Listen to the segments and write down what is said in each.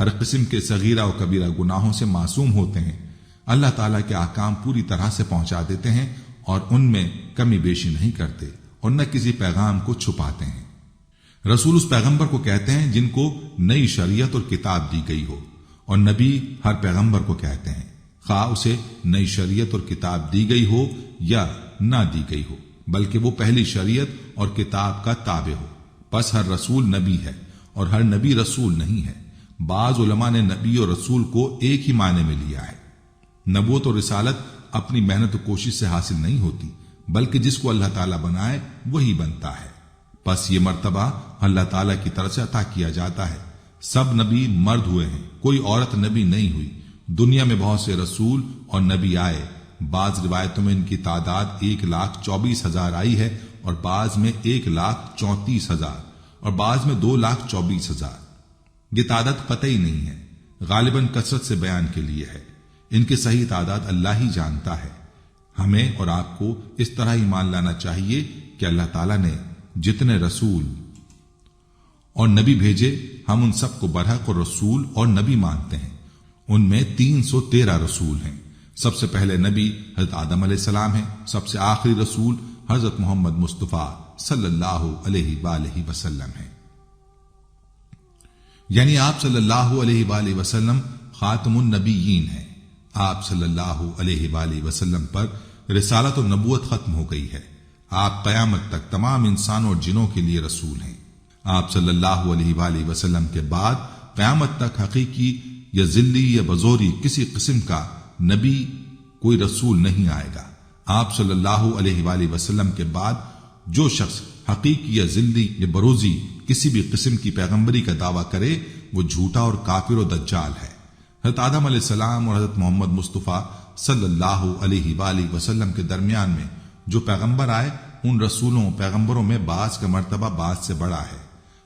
ہر قسم کے صغیرہ و کبیرہ گناہوں سے معصوم ہوتے ہیں۔ اللہ تعالیٰ کے احکام پوری طرح سے پہنچا دیتے ہیں اور ان میں کمی بیشی نہیں کرتے اور نہ کسی پیغام کو چھپاتے ہیں۔ رسول اس پیغمبر کو کہتے ہیں جن کو نئی شریعت اور کتاب دی گئی ہو، اور نبی ہر پیغمبر کو کہتے ہیں، خواہ اسے نئی شریعت اور کتاب دی گئی ہو یا نہ دی گئی ہو، بلکہ وہ پہلی شریعت اور کتاب کا تابع ہو۔ پس ہر رسول نبی ہے اور ہر نبی رسول نہیں ہے۔ بعض علماء نے نبی اور رسول کو ایک ہی معنی میں لیا ہے۔ نبوت اور رسالت اپنی محنت و کوشش سے حاصل نہیں ہوتی، بلکہ جس کو اللہ تعالیٰ بنائے وہی بنتا ہے۔ پس یہ مرتبہ اللہ تعالیٰ کی طرف سے عطا کیا جاتا ہے۔ سب نبی مرد ہوئے ہیں، کوئی عورت نبی نہیں ہوئی۔ دنیا میں بہت سے رسول اور نبی آئے، بعض روایتوں میں ان کی تعداد 1,24,000 آئی ہے، اور بعض میں 1,34,000 اور بعض میں 2,24,000۔ یہ تعداد قطعی نہیں ہے، غالباً کثرت سے بیان کے لیے ہے۔ ان کی صحیح تعداد اللہ ہی جانتا ہے۔ ہمیں اور آپ کو اس طرح ایمان لانا چاہیے کہ اللہ تعالیٰ نے جتنے رسول اور نبی بھیجے، ہم ان سب کو برحق اور رسول اور نبی مانتے ہیں۔ ان میں 313 رسول ہیں۔ سب سے پہلے نبی حضرت آدم علیہ السلام ہیں، سب سے آخری رسول حضرت محمد مصطفیٰ صلی اللہ علیہ وآلہ وسلم ہیں۔ یعنی آپ صلی اللہ علیہ وآلہ وسلم خاتم النبیین ہیں۔ آپ صلی اللہ علیہ وآلہ وسلم پر رسالت و نبوت ختم ہو گئی ہے۔ آپ قیامت تک تمام انسانوں اور جنوں کے لیے رسول ہیں۔ آپ صلی اللہ علیہ وآلہ وسلم کے بعد قیامت تک حقیقی یا ذلی یا بزوری کسی قسم کا نبی کوئی رسول نہیں آئے گا۔ آپ صلی اللہ علیہ وآلہ وسلم کے بعد جو شخص حقیقی یا ذلی یا بروزی کسی بھی قسم کی پیغمبری کا دعویٰ کرے وہ جھوٹا اور کافر و دجال ہے۔ حضرت آدم علیہ السلام اور حضرت محمد مصطفیٰ صلی اللہ علیہ وآلہ وسلم کے درمیان میں جو پیغمبر آئے، ان رسولوں پیغمبروں میں بعض کا مرتبہ بعض سے بڑا ہے۔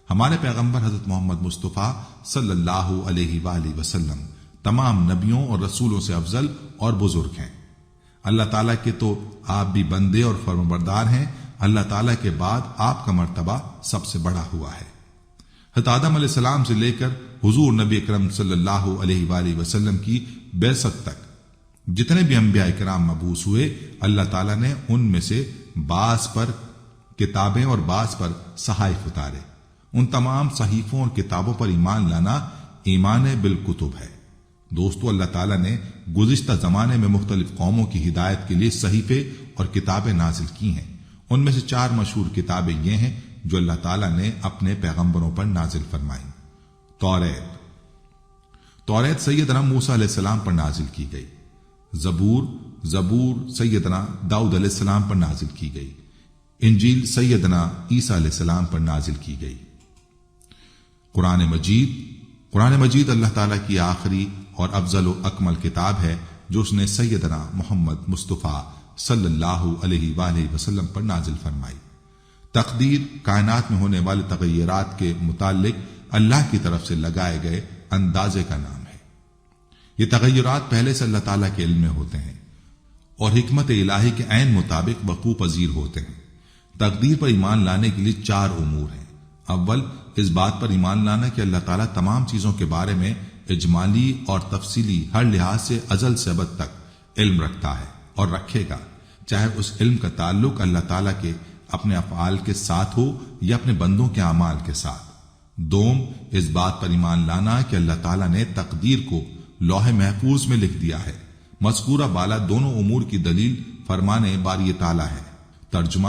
ہمارے پیغمبر حضرت محمد مصطفیٰ صلی اللہ علیہ وآلہ وسلم تمام نبیوں اور رسولوں سے افضل اور بزرگ ہیں۔ اللہ تعالیٰ کے تو آپ بھی بندے اور فرمانبردار ہیں، اللہ تعالیٰ کے بعد آپ کا مرتبہ سب سے بڑا ہوا ہے۔ حضرت آدم علیہ السلام سے لے کر حضور نبی اکرم صلی اللہ علیہ وآلہ وسلم کی بعثت تک جتنے بھی انبیاء کرام مبعوث ہوئے، اللہ تعالیٰ نے ان میں سے بعض پر کتابیں اور بعض پر صحائف اتارے۔ ان تمام صحیفوں اور کتابوں پر ایمان لانا ایمان بالکتب ہے۔ دوستو، اللہ تعالیٰ نے گزشتہ زمانے میں مختلف قوموں کی ہدایت کے لیے صحیفے اور کتابیں نازل کی ہیں۔ ان میں سے 4 مشہور کتابیں یہ ہیں جو اللہ تعالیٰ نے اپنے پیغمبروں پر نازل فرمائیں۔ توریت سیدنا موسیٰ علیہ السلام پر نازل کی گئی۔ زبور سیدنا داؤد علیہ السلام پر نازل کی گئی۔ انجیل سیدنا عیسیٰ علیہ السلام پر نازل کی گئی۔ قرآن مجید اللہ تعالیٰ کی آخری اور افضل و اکمل کتاب ہے جو اس نے سیدنا محمد مصطفیٰ صلی اللہ علیہ وآلہ وسلم پر نازل فرمائی۔ تقدیر، کائنات میں ہونے والے تغیرات کے متعلق اللہ کی طرف سے لگائے گئے اندازے کا نام ہے۔ یہ تغیرات پہلے سے اللہ تعالیٰ کے علم میں ہوتے ہیں اور حکمت الہی کے عین مطابق وقوع پذیر ہوتے ہیں۔ تقدیر پر ایمان لانے کے لیے 4 امور ہیں۔ اول، اس بات پر ایمان لانا کہ اللہ تعالیٰ تمام چیزوں کے بارے میں اجمالی اور تفصیلی ہر لحاظ سے ازل سے ابد تک علم رکھتا ہے اور رکھے گا، چاہے اس علم کا تعلق اللہ تعالیٰ کے اپنے افعال کے ساتھ ہو یا اپنے بندوں کے اعمال کے ساتھ۔ دوم، اس بات پر ایمان لانا کہ اللہ تعالیٰ نے تقدیر کو لوح محفوظ میں لکھ دیا ہے۔ مذکورہ بالا دونوں امور کی دلیل فرمان باری تعالیٰ ہے۔ ترجمہ،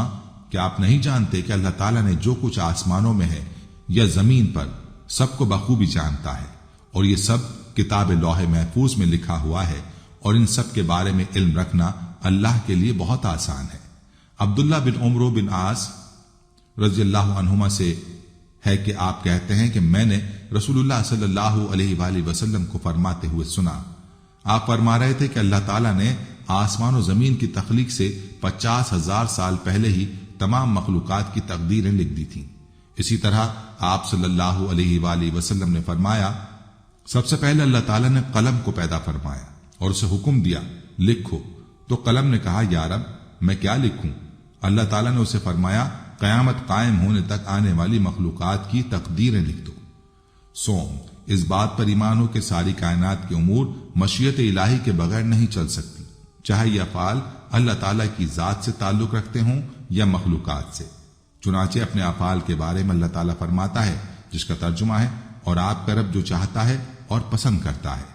کہ آپ نہیں جانتے کہ اللہ تعالیٰ نے جو کچھ آسمانوں میں ہے یا زمین پر سب کو بخوبی جانتا ہے، اور یہ سب کتاب لوح محفوظ میں لکھا ہوا ہے، اور ان سب کے بارے میں علم رکھنا اللہ کے لیے بہت آسان ہے۔ عبداللہ بن عمرو بن عاص رضی اللہ عنہما سے ہے کہ آپ کہتے ہیں کہ میں نے رسول اللہ صلی اللہ علیہ وآلہ وسلم کو فرماتے ہوئے سنا۔ آپ فرما رہے تھے کہ اللہ تعالیٰ نے آسمان و زمین کی تخلیق سے 50,000 سال پہلے ہی تمام مخلوقات کی تقدیریں لکھ دی تھیں۔ اسی طرح آپ صلی اللہ علیہ وآلہ وسلم نے فرمایا، سب سے پہلے اللہ تعالیٰ نے قلم کو پیدا فرمایا اور اسے حکم دیا، لکھو۔ تو قلم نے کہا، یا رب، میں کیا لکھوں؟ اللہ تعالیٰ نے اسے فرمایا، قیامت قائم ہونے تک آنے والی مخلوقات کی تقدیریں لکھ دو۔ سوم، اس بات پر ایمان ہو کہ ساری کائنات کے امور مشیت الہی کے بغیر نہیں چل سکتی، چاہے یہ افعال اللہ تعالیٰ کی ذات سے تعلق رکھتے ہوں یا مخلوقات سے۔ چنانچہ اپنے افعال کے بارے میں اللہ تعالیٰ فرماتا ہے، جس کا ترجمہ ہے، اور آپ کا رب جو چاہتا ہے اور پسند کرتا ہے۔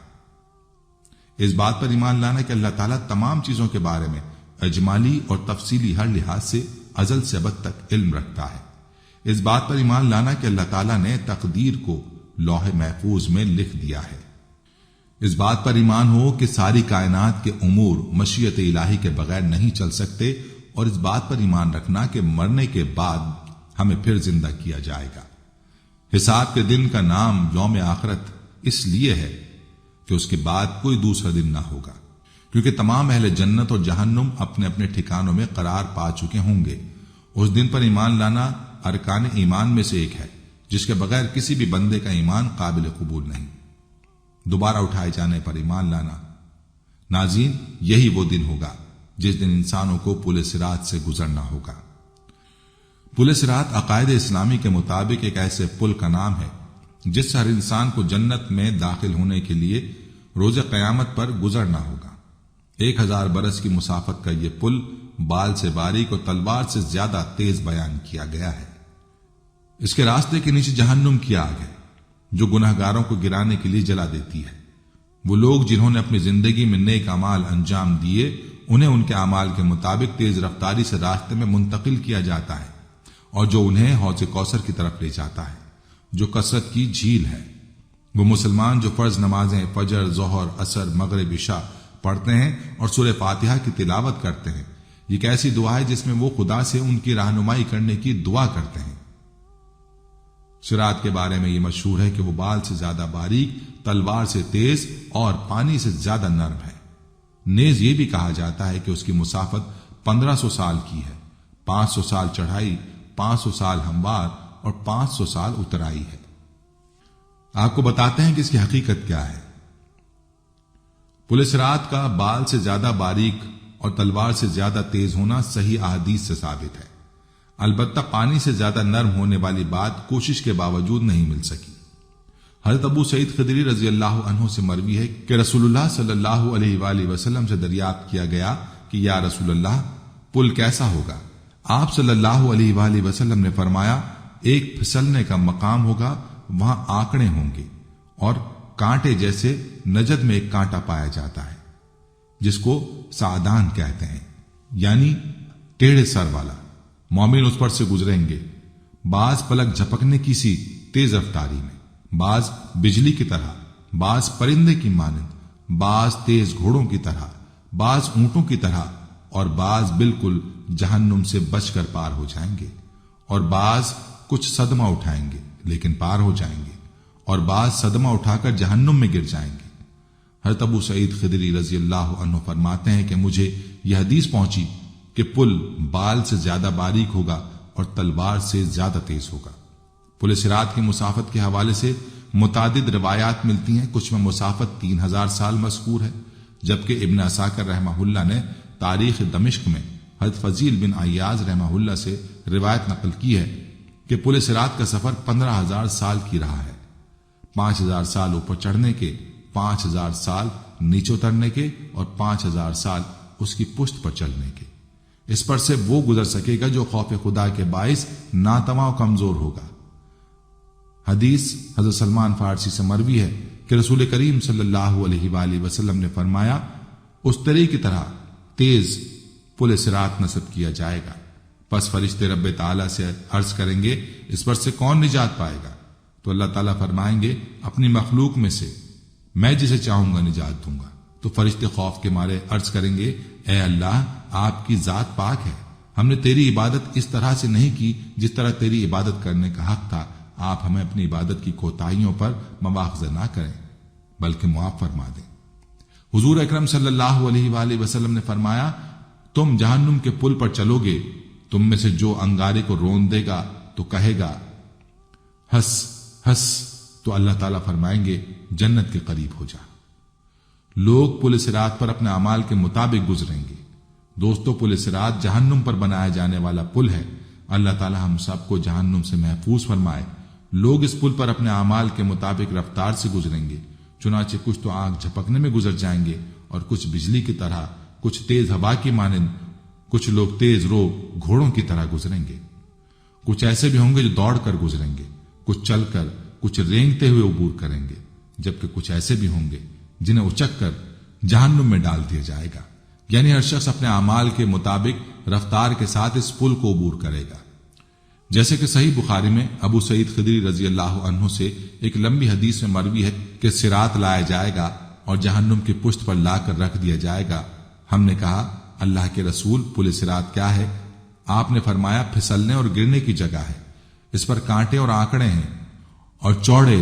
اس بات پر ایمان لانا کہ اللہ تعالیٰ تمام چیزوں کے بارے میں اجمالی اور تفصیلی ہر لحاظ سے ازل سے ابد تک علم رکھتا ہے۔ اس بات پر ایمان لانا کہ اللہ تعالیٰ نے تقدیر کو لوح محفوظ میں لکھ دیا ہے۔ اس بات پر ایمان ہو کہ ساری کائنات کے امور مشیت الہی کے بغیر نہیں چل سکتے، اور اس بات پر ایمان رکھنا کہ مرنے کے بعد ہمیں پھر زندہ کیا جائے گا۔ حساب کے دن کا نام یوم آخرت اس لیے ہے کہ اس کے بعد کوئی دوسرا دن نہ ہوگا، کیونکہ تمام اہل جنت اور جہنم اپنے اپنے ٹھکانوں میں قرار پا چکے ہوں گے۔ اس دن پر ایمان لانا ارکان ایمان میں سے ایک ہے، جس کے بغیر کسی بھی بندے کا ایمان قابل قبول نہیں۔ دوبارہ اٹھائے جانے پر ایمان لانا۔ ناظرین، یہی وہ دن ہوگا جس دن انسانوں کو پل صراط سے گزرنا ہوگا۔ پل صراط عقائد اسلامی کے مطابق ایک ایسے پل کا نام ہے جس سے ہر انسان کو جنت میں داخل ہونے کے لیے روز قیامت پر گزرنا ہوگا۔ 1000 برس کی مسافت کا یہ پل بال سے باریک اور تلوار سے زیادہ تیز بیان کیا گیا ہے۔ اس کے راستے کے نیچے جہنم کی آگ ہے جو گناہگاروں کو گرانے کے لیے جلا دیتی ہے۔ وہ لوگ جنہوں نے اپنی زندگی میں نیک اعمال انجام دیے، انہیں ان کے اعمال کے مطابق تیز رفتاری سے راستے میں منتقل کیا جاتا ہے، اور جو انہیں حوض کوثر کی طرف لے جاتا ہے جو کثرت کی جھیل ہے۔ وہ مسلمان جو فرض نمازیں فجر، ظہر، عصر، مغرب، عشاء پڑھتے ہیں اور سورہ فاتحہ کی تلاوت کرتے ہیں، یہ ایک ایسی دعا ہے جس میں وہ خدا سے ان کی رہنمائی کرنے کی دعا کرتے ہیں۔ صراط کے بارے میں یہ مشہور ہے کہ وہ بال سے زیادہ باریک، تلوار سے تیز اور پانی سے زیادہ نرم ہے۔ نیز یہ بھی کہا جاتا ہے کہ اس کی مسافت 1500 سال کی ہے، 500 سال چڑھائی، 500 سال ہموار اور 500 سال اترائی ہے۔ آپ کو بتاتے ہیں کہ اس کی حقیقت کیا ہے۔ پل صراط کا بال سے زیادہ باریک اور تلوار سے زیادہ تیز ہونا صحیح احادیث سے ثابت ہے، البتہ پانی سے زیادہ نرم ہونے والی بات کوشش کے باوجود نہیں مل سکی۔ حضرت ابو سعید خدری رضی اللہ عنہ سے مروی ہے کہ رسول اللہ صلی اللہ علیہ وآلہ وسلم سے دریافت کیا گیا کہ یا رسول اللہ، پل کیسا ہوگا؟ آپ صلی اللہ علیہ وآلہ وسلم نے فرمایا، ایک پھسلنے کا مقام ہوگا، وہاں آکڑے ہوں گے، اور کانٹے جیسے نجد میں ایک کانٹا پایا جاتا ہے جس کو سعدان کہتے ہیں، یعنی ٹیڑھے سر والا۔ مومن اس پر سے گزریں گے، بعض پلک جھپکنے کی سی تیز رفتاری میں، بعض بجلی کی طرح، بعض پرندے کی مانند، بعض تیز گھوڑوں کی طرح، بعض اونٹوں کی طرح، اور بعض بالکل جہنم سے بچ کر پار ہو جائیں گے، اور بعض کچھ صدمہ اٹھائیں گے لیکن پار ہو جائیں گے، اور بعض صدمہ اٹھا کر جہنم میں گر جائیں گے۔ حضرت ابو سعید خدری رضی اللہ عنہ فرماتے ہیں کہ مجھے یہ حدیث پہنچی کہ پل بال سے زیادہ باریک ہوگا اور تلوار سے زیادہ تیز ہوگا۔ پل صراط کی مسافت کے حوالے سے متعدد روایات ملتی ہیں، کچھ میں مسافت 3000 سال مذکور ہے، جبکہ ابن عساکر رحمہ اللہ نے تاریخ دمشق میں حضرت فضیل بن عیاض رحمہ اللہ سے روایت نقل کی ہے کہ پل صراط کا سفر 15000 سال کی رہا ہے، 5000 سال اوپر چڑھنے کے، 5000 سال نیچے اترنے کے، اور 5000 سال اس کی پشت پر چلنے کے۔ اس پر سے وہ گزر سکے گا جو خوف خدا کے باعث ناتواں و کمزور ہوگا۔ حدیث حضرت سلمان فارسی سے مروی ہے کہ رسول کریم صلی اللہ علیہ وآلہ وسلم نے فرمایا، اس طرح کی طرح تیز پل صراط نصب کیا جائے گا، پس فرشتے رب تعالیٰ سے عرض کریں گے، اس پر سے کون نجات پائے گا؟ تو اللہ تعالیٰ فرمائیں گے، اپنی مخلوق میں سے میں جسے چاہوں گا نجات دوں گا۔ تو فرشتے خوف کے مارے عرض کریں گے، اے اللہ، آپ کی ذات پاک ہے، ہم نے تیری عبادت اس طرح سے نہیں کی جس طرح تیری عبادت کرنے کا حق تھا، آپ ہمیں اپنی عبادت کی کوتاہیوں پر مواخذہ نہ کریں بلکہ معاف فرما دیں۔ حضور اکرم صلی اللہ علیہ وآلہ وسلم نے فرمایا، تم جہنم کے پل پر چلو گے، تم میں سے جو انگارے کو رون دے گا تو کہے گا ہس ہس، تو اللہ تعالیٰ فرمائیں گے جنت کے قریب ہو جا۔ لوگ پل صراط پر اپنے اعمال کے مطابق گزریں گے۔ دوستو، پل صراط جہنم پر بنایا جانے والا پل ہے۔ اللہ تعالیٰ ہم سب کو جہنم سے محفوظ فرمائے۔ لوگ اس پل پر اپنے اعمال کے مطابق رفتار سے گزریں گے، چنانچہ کچھ تو آنکھ جھپکنے میں گزر جائیں گے اور کچھ بجلی کی طرح، کچھ تیز ہوا کی مانند، کچھ لوگ تیز رو گھوڑوں کی طرح گزریں گے۔ کچھ ایسے بھی ہوں گے جو دوڑ کر گزریں گے، کچھ چل کر، کچھ رینگتے ہوئے عبور کریں گے، جبکہ کچھ ایسے بھی ہوں گے جنہیں اچک کر جہنم میں ڈال دیا جائے گا۔ یعنی ہر شخص اپنے اعمال کے مطابق رفتار کے ساتھ اس پل کو عبور کرے گا۔ جیسے کہ صحیح بخاری میں ابو سعید خدری رضی اللہ عنہ سے ایک لمبی حدیث میں مروی ہے کہ صراط لایا جائے گا اور جہنم کی پشت پر لا کر رکھ دیا جائے گا۔ ہم نے کہا اللہ کے رسول، پل صراط کیا ہے؟ آپ نے فرمایا پھسلنے اور گرنے کی جگہ ہے، اس پر کانٹے اور آنکڑے ہیں اور چوڑے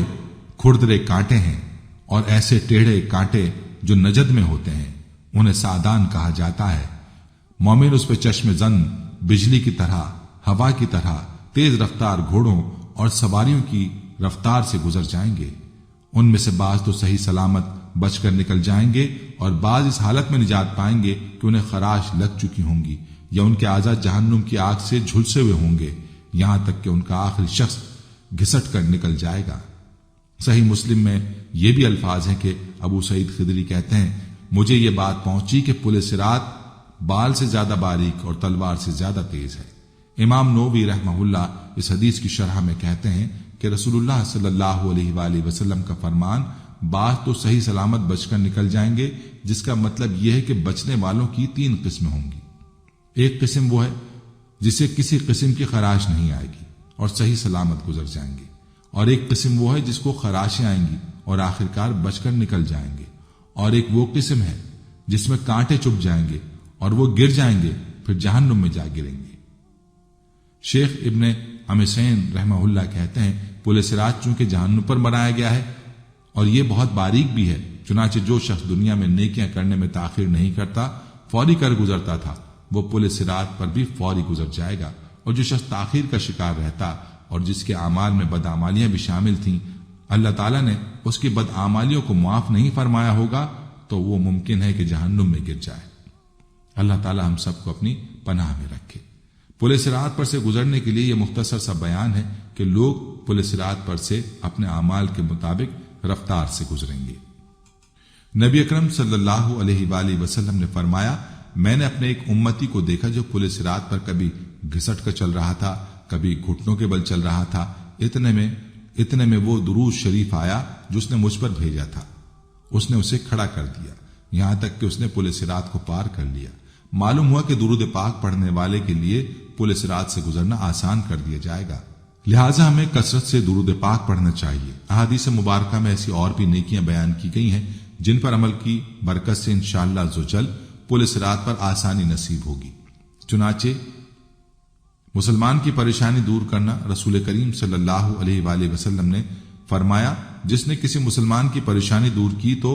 کھردرے کانٹے ہیں، اور ایسے ٹیڑھے کانٹے جو نجد میں ہوتے ہیں انہیں سادان کہا جاتا ہے۔ مومن اس پہ چشم زن، بجلی کی طرح، ہوا کی طرح تیز رفتار گھوڑوں اور سواریوں کی رفتار سے گزر جائیں گے۔ ان میں سے بعض تو صحیح سلامت بچ کر نکل جائیں گے اور بعض اس حالت میں نجات پائیں گے کہ انہیں خراش لگ چکی ہوں گی یا ان کے اعضاء جہنم کی آگ سے جھلسے ہوئے ہوں گے، یہاں تک کہ ان کا آخری شخص گھسٹ کر نکل جائے گا۔ صحیح مسلم میں یہ بھی الفاظ ہیں کہ ابو سعید خدری کہتے ہیں مجھے یہ بات پہنچی کہ پل صراط بال سے زیادہ باریک اور تلوار سے زیادہ تیز ہے۔ امام نووی رحمہ اللہ اس حدیث کی شرح میں کہتے ہیں کہ رسول اللہ صلی اللہ علیہ وآلہ وسلم کا فرمان بعض تو صحیح سلامت بچ کر نکل جائیں گے، جس کا مطلب یہ ہے کہ بچنے والوں کی 3 قسمیں ہوں گی۔ ایک قسم وہ ہے جسے کسی قسم کی خراش نہیں آئے گی اور صحیح سلامت گزر جائیں گے، اور ایک قسم وہ ہے جس کو خراشیں آئیں گی اور آخرکار بچ کر نکل جائیں گے، اور ایک وہ قسم ہے جس میں کانٹے چبھ جائیں گے اور وہ گر جائیں گے، پھر جہنم میں جا گریں گے۔ شیخ ابن امسین رحمہ اللہ کہتے ہیں پل صراط چونکہ جہنم پر بنایا گیا ہے اور یہ بہت باریک بھی ہے، چنانچہ جو شخص دنیا میں نیکیاں کرنے میں تاخیر نہیں کرتا، فوری کر گزرتا تھا، وہ پل صراط پر بھی فوری گزر جائے گا، اور جو شخص تاخیر کا شکار رہتا اور جس کے اعمال میں بدعمالیاں بھی شامل تھیں، اللہ تعالیٰ نے اس کی بدعمالیوں کو معاف نہیں فرمایا ہوگا تو وہ ممکن ہے کہ جہنم میں گر جائے۔ اللہ تعالیٰ ہم سب کو اپنی پناہ میں رکھے۔ پل صراط پر سے گزرنے کے لیے یہ مختصر سا بیان ہے کہ لوگ پل صراط پر سے اپنے اعمال کے مطابق رفتار سے گزریں گے۔ نبی اکرم صلی اللہ علیہ وآلہ وسلم نے فرمایا میں نے اپنے ایک امتی کو دیکھا جو پل صراط پر کبھی گھسٹ کر چل رہا تھا، کبھی گھٹنوں کے بل چل رہا تھا، اتنے میں وہ درود شریف آیا جو اس نے مجھ پر بھیجا تھا، اس نے اسے کھڑا کر دیا یہاں تک کہ اس نے پل صراط کو پار کر لیا۔ معلوم ہوا کہ درود پاک پڑھنے والے کے لیے پل صراط سے گزرنا آسان کر دیا جائے گا، لہٰذا ہمیں کثرت سے درود پاک پڑھنا چاہیے۔ احادیث مبارکہ میں ایسی اور بھی نیکیاں بیان کی گئی ہیں جن پر عمل کی برکت سے انشاءاللہ عزوجل پل صراط پر آسانی نصیب ہوگی۔ چنانچہ مسلمان کی پریشانی دور کرنا، رسول کریم صلی اللہ علیہ وآلہ وسلم نے فرمایا جس نے کسی مسلمان کی پریشانی دور کی تو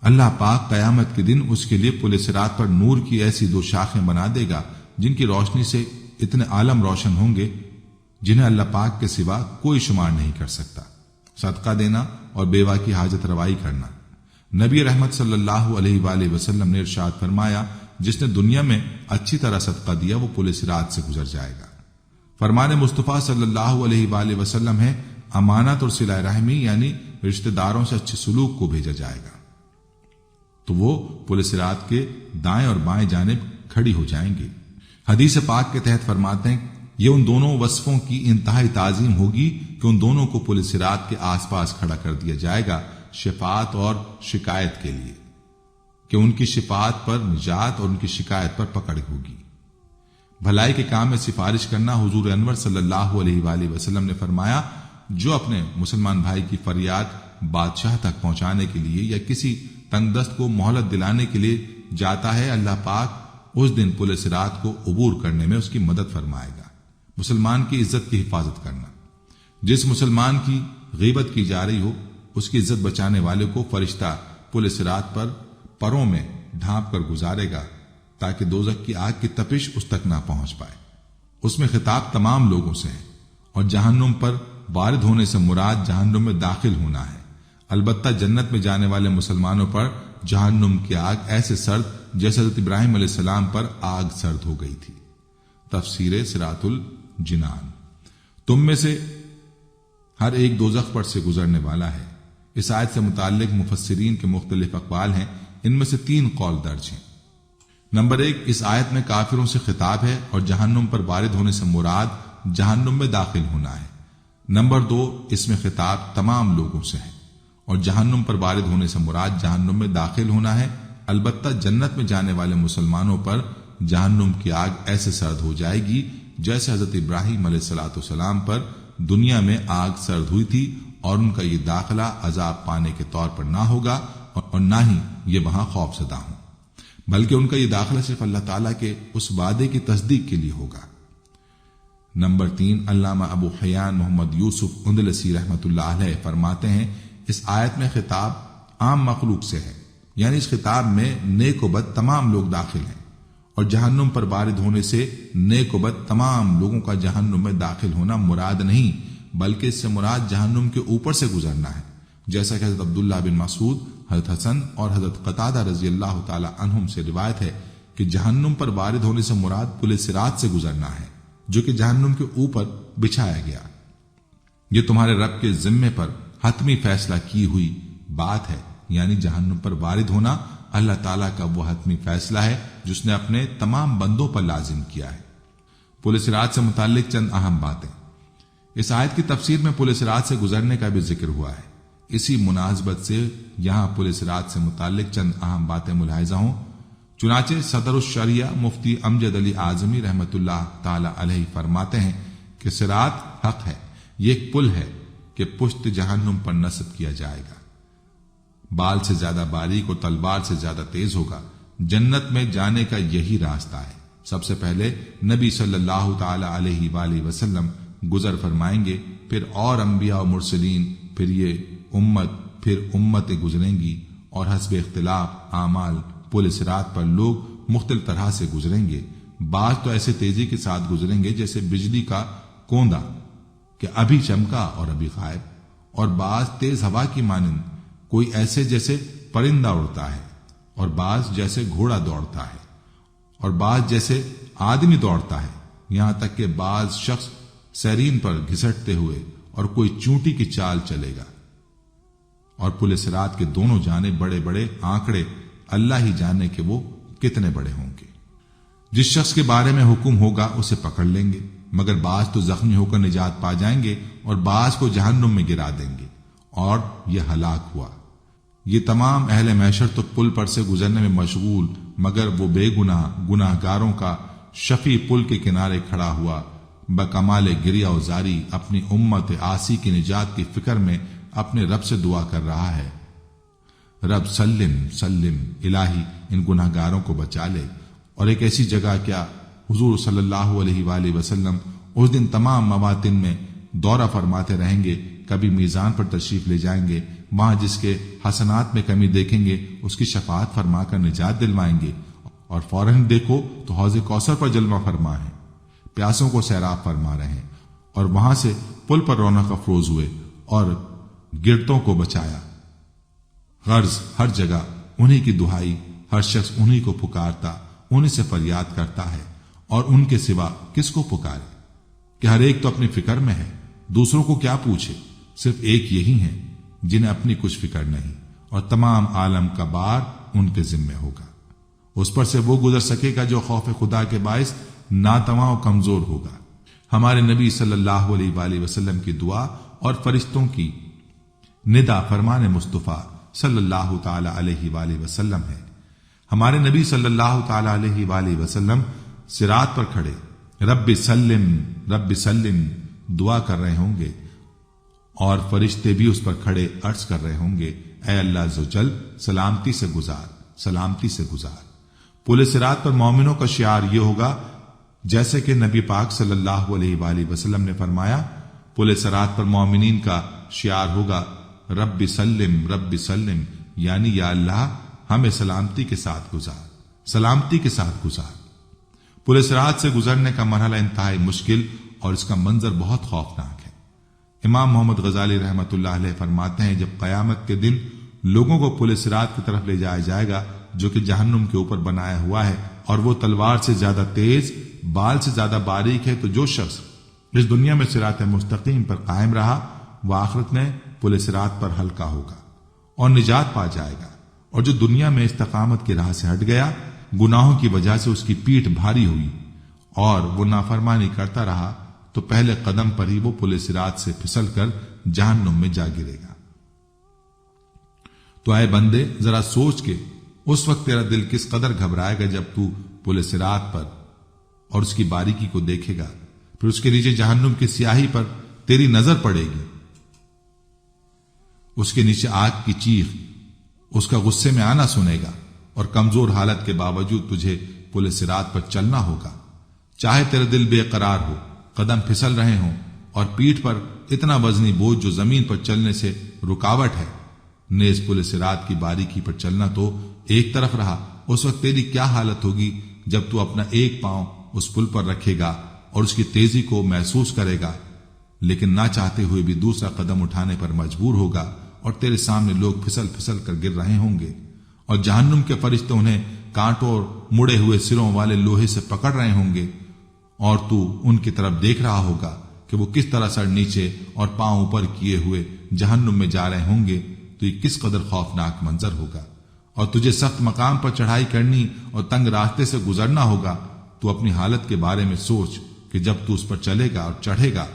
اللہ پاک قیامت کے دن اس کے لیے پل صراط پر نور کی ایسی 2 شاخیں بنا دے گا جن کی روشنی سے اتنے عالم روشن ہوں گے جنہیں اللہ پاک کے سوا کوئی شمار نہیں کر سکتا۔ صدقہ دینا اور بیوہ کی حاجت روائی کرنا۔ نبی رحمت صلی اللہ علیہ وآلہ وسلم نے ارشاد فرمایا جس نے دنیا میں اچھی طرح صدقہ دیا وہ پل صراط سے گزر جائے گا۔ فرمان مصطفیٰ صلی اللہ علیہ وآلہ وسلم ہے امانت اور صلہ رحمی یعنی رشتہ داروں سے اچھے سلوک کو بھیجا جائے گا تو وہ پل صراط کے دائیں اور بائیں جانب کھڑی ہو جائیں گے۔ حدیث پاک کے تحت فرماتے ہیں یہ ان دونوں وصفوں کی انتہائی تعظیم ہوگی کہ ان دونوں کو پل صراط کے آس پاس کھڑا کر دیا جائے گا شفاعت اور شکایت کے لیے، کہ ان کی شفاعت پر نجات اور ان کی شکایت پر پکڑ ہوگی۔ بھلائی کے کام میں سفارش کرنا، حضور انور صلی اللہ علیہ وآلہ وسلم نے فرمایا جو اپنے مسلمان بھائی کی فریاد بادشاہ تک پہنچانے کے لیے یا کسی تنگ دست کو مہلت دلانے کے لیے جاتا ہے، اللہ پاک اس دن پل صراط کو عبور کرنے میں اس کی مدد فرمائے گا۔ مسلمان کی عزت کی حفاظت کرنا، جس مسلمان کی غیبت کی جا رہی ہو اس کی عزت بچانے والے کو فرشتہ پل صراط پر پروں میں ڈھانپ کر گزارے گا تاکہ دوزخ کی آگ کی تپش اس تک نہ پہنچ پائے۔ اس میں خطاب تمام لوگوں سے ہے اور جہنم پر وارد ہونے سے مراد جہنم میں داخل ہونا ہے۔ البتہ جنت میں جانے والے مسلمانوں پر جہنم کی آگ ایسے سرد جیسے حضرت ابراہیم علیہ السلام پر آگ سرد ہو گئی تھی۔ تفسیر صراط الجنان۔ تم میں سے ہر ایک دوزخ پر سے گزرنے والا ہے۔ اس آیت سے متعلق مفسرین کے مختلف اقوال ہیں، ان میں سے 3 قول درج ہیں۔ نمبر 1، اس آیت میں کافروں سے خطاب ہے اور جہنم پر وارد ہونے سے مراد جہنم میں داخل ہونا ہے۔ نمبر 2، اس میں خطاب تمام لوگوں سے ہے اور جہنم پر وارد ہونے سے مراد جہنم میں داخل ہونا ہے۔ البتہ جنت میں جانے والے مسلمانوں پر جہنم کی آگ ایسے سرد ہو جائے گی جیسے حضرت ابراہیم علیہ السلام پر دنیا میں آگ سرد ہوئی تھی، اور ان کا یہ داخلہ عذاب پانے کے طور پر نہ ہوگا اور نہ ہی یہ وہاں خوف زدہ ہوں، بلکہ ان کا یہ داخلہ صرف اللہ تعالیٰ کے اس وعدے کی تصدیق کے لیے ہوگا۔ نمبر 3، علامہ ابو حیان محمد یوسف اندلسی رحمۃ اللہ علیہ فرماتے ہیں اس آیت میں خطاب عام مخلوق سے ہے، یعنی اس خطاب میں نیک و بد تمام لوگ داخل ہیں، اور جہنم پر وارد ہونے سے نیک و بد تمام لوگوں کا جہنم میں داخل ہونا مراد نہیں، بلکہ اس سے مراد جہنم کے اوپر سے گزرنا ہے، جیسا کہ حضرت عبداللہ بن مسعود، حضرت حسن اور حضرت قتادہ رضی اللہ تعالی عنہم سے روایت ہے کہ جہنم پر وارد ہونے سے مراد پل صراط سے گزرنا ہے، جو کہ جہنم کے اوپر بچھایا گیا۔ یہ تمہارے رب کے ذمے پر حتمی فیصلہ کی ہوئی بات ہے، یعنی جہنم پر وارد ہونا اللہ تعالیٰ کا وہ حتمی فیصلہ ہے جس نے اپنے تمام بندوں پر لازم کیا ہے۔ پل صراط سے متعلق چند اہم باتیں۔ اس آیت کی تفسیر میں پل صراط سے گزرنے کا بھی ذکر ہوا ہے، اسی مناسبت سے یہاں پل صراط سے متعلق چند اہم باتیں ملاحظہ ہوں۔ چنانچہ صدر الشریعہ مفتی امجد علی اعظمی رحمۃ اللہ تعالی علیہ فرماتے ہیں کہ صراط حق ہے، یہ ایک پل ہے کہ پشت جہنم پر نصب کیا جائے گا، بال سے زیادہ باریک اور تلوار سے زیادہ تیز ہوگا۔ جنت میں جانے کا یہی راستہ ہے۔ سب سے پہلے نبی صلی اللہ تعالی علیہ وآلہ وسلم گزر فرمائیں گے، پھر اور انبیاء و مرسلین، پھر یہ امت، پھر امتیں گزریں گی، اور حسب اختلاف اعمال پل صراط پر لوگ مختلف طرح سے گزریں گے۔ بعض تو ایسے تیزی کے ساتھ گزریں گے جیسے بجلی کا کوندا کہ ابھی چمکا اور ابھی غائب، اور بعض تیز ہوا کی مانند، کوئی ایسے جیسے پرندہ اڑتا ہے، اور بعض جیسے گھوڑا دوڑتا ہے، اور بعض جیسے آدمی دوڑتا ہے، یہاں تک کہ بعض شخص سیرین پر گھسٹتے ہوئے، اور کوئی چونٹی کی چال چلے گا۔ اور پل صراط کے دونوں جانے بڑے بڑے آنکڑے، اللہ ہی جانے کہ وہ کتنے بڑے ہوں گے۔ جس شخص کے بارے میں حکم ہوگا اسے پکڑ لیں گے، مگر بعض تو زخمی ہو کر نجات پا جائیں گے اور بعض کو جہنم میں گرا دیں گے، اور یہ ہلاک ہوا۔ یہ تمام اہل محشر تو پل پر سے گزرنے میں مشغول، مگر وہ بے گناہ گناہ گاروں کا شفیع پل کے کنارے کھڑا ہوا بکمال گریہ و زاری اپنی امت آسی کی نجات کی فکر میں اپنے رب سے دعا کر رہا ہے، رب سلم سلم، الہی ان گناہ گاروں کو بچا لے۔ اور ایک ایسی جگہ کیا حضور صلی اللہ علیہ وآلہ وسلم اس دن تمام مواطن میں دورہ فرماتے رہیں گے، کبھی میزان پر تشریف لے جائیں گے، وہاں جس کے حسنات میں کمی دیکھیں گے اس کی شفاعت فرما کر نجات دلوائیں گے، اور فوراً دیکھو تو حوض کوثر پر جلوہ فرما ہے، پیاسوں کو سیراب فرما رہے ہیں، اور وہاں سے پل پر رونق افروز ہوئے اور گرتوں کو بچایا۔ غرض ہر جگہ انہی کی دہائی، ہر شخص انہی کو پکارتا، انہی سے فریاد کرتا ہے، اور ان کے سوا کس کو پکارے کہ ہر ایک تو اپنی فکر میں ہے، دوسروں کو کیا پوچھے، صرف ایک یہی ہیں جنہیں اپنی کچھ فکر نہیں، اور تمام عالم کا بار ان کے ذمے ہوگا۔ اس پر سے وہ گزر سکے گا جو خوف خدا کے باعث ناتواں و کمزور ہوگا۔ ہمارے نبی صلی اللہ علیہ وآلہ وسلم کی دعا اور فرشتوں کی ندا فرمان مصطفیٰ صلی اللہ تعالی علیہ وآلہ وسلم ہے۔ ہمارے نبی صلی اللہ تعالی علیہ وآلہ وسلم صراط پر کھڑے رب سلم دعا کر رہے ہوں گے، اور فرشتے بھی اس پر کھڑے عرض کر رہے ہوں گے، اے اللہ عز و جل سلامتی سے گزار، سلامتی سے گزار۔ پل صراط پر مومنوں کا شعار یہ ہوگا جیسے کہ نبی پاک صلی اللہ علیہ وآلہ وسلم نے فرمایا، پل صراط پر مومنین کا شعار ہوگا رب سلم، یعنی یا اللہ ہمیں سلامتی کے ساتھ گزار، سلامتی کے ساتھ گزار۔ پل صراط سے گزرنے کا مرحلہ انتہائی مشکل اور اس کا منظر بہت خوفناک ہے۔ امام محمد غزالی رحمۃ اللہ علیہ فرماتے ہیں، جب قیامت کے دن لوگوں کو پل صراط کی طرف لے جایا جائے گا جو کہ جہنم کے اوپر بنایا ہوا ہے، اور وہ تلوار سے زیادہ تیز، بال سے زیادہ باریک ہے، تو جو شخص اس دنیا میں صراط مستقیم پر قائم رہا وہ آخرت میں پل صراط پر ہلکا ہوگا اور نجات پا جائے گا، اور جو دنیا میں استقامت کی راہ سے ہٹ گیا، گناہوں کی وجہ سے اس کی پیٹھ بھاری ہوئی اور وہ نافرمانی کرتا رہا، تو پہلے قدم پر ہی وہ پل صراط سے پھسل کر جہنم میں جا گرے گا۔ تو اے بندے، ذرا سوچ کے اس وقت تیرا دل کس قدر گھبرائے گا جب تو پل صراط پر اور اس کی باریکی کو دیکھے گا، پھر اس کے نیچے جہنم کی سیاہی پر تیری نظر پڑے گی، اس کے نیچے آگ کی چیخ اس کا غصے میں آنا سنے گا، اور کمزور حالت کے باوجود تجھے پل صراط پر چلنا ہوگا، چاہے تیرا دل بے قرار ہو، قدم پھسل رہے ہوں، اور پیٹھ پر اتنا وزنی بوجھ جو زمین پر چلنے سے رکاوٹ ہے۔ نیز پل صراط کی باریکی پر چلنا تو ایک طرف رہا، اس وقت تیری کیا حالت ہوگی جب تو اپنا ایک پاؤں اس پل پر رکھے گا اور اس کی تیزی کو محسوس کرے گا، لیکن نہ چاہتے ہوئے بھی دوسرا قدم اٹھانے پر مجبور ہوگا، اور تیرے سامنے لوگ پھسل پھسل کر گر رہے ہوں گے، اور جہنم کے فرشتے انہیں کانٹوں اور مڑے ہوئے سروں والے لوہے سے پکڑ رہے ہوں گے، اور تو ان کی طرف دیکھ رہا ہوگا کہ وہ کس طرح سر نیچے اور پاؤں اوپر کیے ہوئے جہنم میں جا رہے ہوں گے۔ تو یہ کس قدر خوفناک منظر ہوگا، اور تجھے سخت مقام پر چڑھائی کرنی اور تنگ راستے سے گزرنا ہوگا۔ تو اپنی حالت کے بارے میں سوچ کہ جب تو اس پر چلے گا اور چڑھے گا،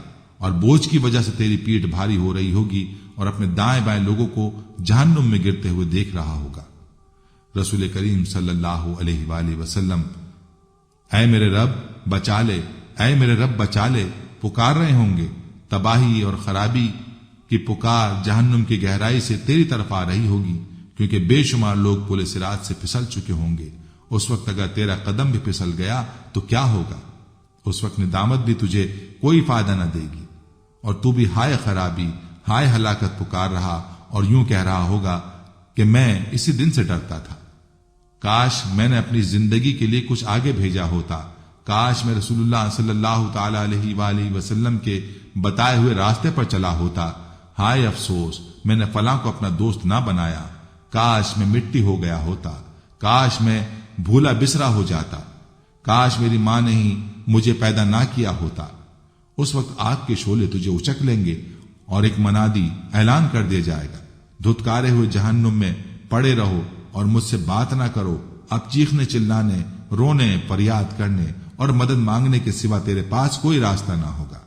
اور بوجھ کی وجہ سے تیری پیٹھ بھاری ہو رہی ہوگی، اور اپنے دائیں بائیں لوگوں کو جہنم میں گرتے ہوئے دیکھ رہا ہوگا۔ رسول کریم صلی اللہ علیہ وآلہ وسلم اے میرے رب بچا لے، اے میرے رب بچا لے پکار رہے ہوں گے۔ تباہی اور خرابی کی پکار جہنم کی گہرائی سے تیری طرف آ رہی ہوگی، کیونکہ بے شمار لوگ پل صراط سے پھسل چکے ہوں گے۔ اس وقت اگر تیرا قدم بھی پھسل گیا تو کیا ہوگا؟ اس وقت ندامت بھی تجھے کوئی فائدہ نہ دے گی، اور تو بھی ہائے خرابی، ہائے ہلاکت پکار رہا، اور یوں کہہ رہا ہوگا کہ میں اسی دن سے ڈرتا تھا، کاش میں نے اپنی زندگی کے لیے کچھ آگے بھیجا ہوتا، کاش میں رسول اللہ صلی اللہ تعالی علیہ وآلہ وسلم کے بتائے ہوئے راستے پر چلا ہوتا، ہائے افسوس میں نے فلاں کو اپنا دوست نہ بنایا، کاش میں مٹی ہو گیا ہوتا، کاش میں بھولا بسرا ہو جاتا، کاش میری ماں نے ہی مجھے پیدا نہ کیا ہوتا۔ اس وقت آگ کے شعلے تجھے اچک لیں گے، اور ایک منادی اعلان کر دیا جائے گا، دھتکارے ہوئے جہنم میں پڑے رہو اور مجھ سے بات نہ کرو، اب چیخنے چلانے، رونے، فریاد کرنے اور مدد مانگنے کے سوا تیرے پاس کوئی راستہ نہ ہوگا۔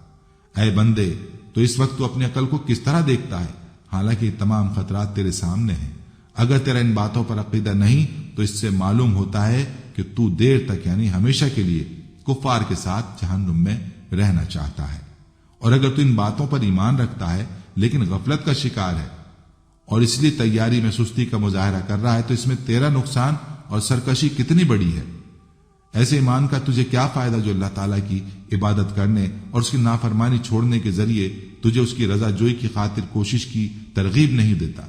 اے بندے، تو اس وقت تو اپنی عقل کو کس طرح دیکھتا ہے، حالانکہ یہ تمام خطرات تیرے سامنے ہیں۔ اگر تیرا ان باتوں پر عقیدہ نہیں تو اس سے معلوم ہوتا ہے کہ تو دیر تک یعنی ہمیشہ کے لیے کفار کے ساتھ جہنم میں رہنا چاہتا ہے، اور اگر تو ان باتوں پر ایمان رکھتا ہے لیکن غفلت کا شکار ہے اور اس لیے تیاری میں سستی کا مظاہرہ کر رہا ہے، تو اس میں تیرا نقصان اور سرکشی کتنی بڑی ہے۔ ایسے ایمان کا تجھے کیا فائدہ جو اللہ تعالیٰ کی عبادت کرنے اور اس کی نافرمانی چھوڑنے کے ذریعے تجھے اس کی رضا جوئی کی خاطر کوشش کی ترغیب نہیں دیتا۔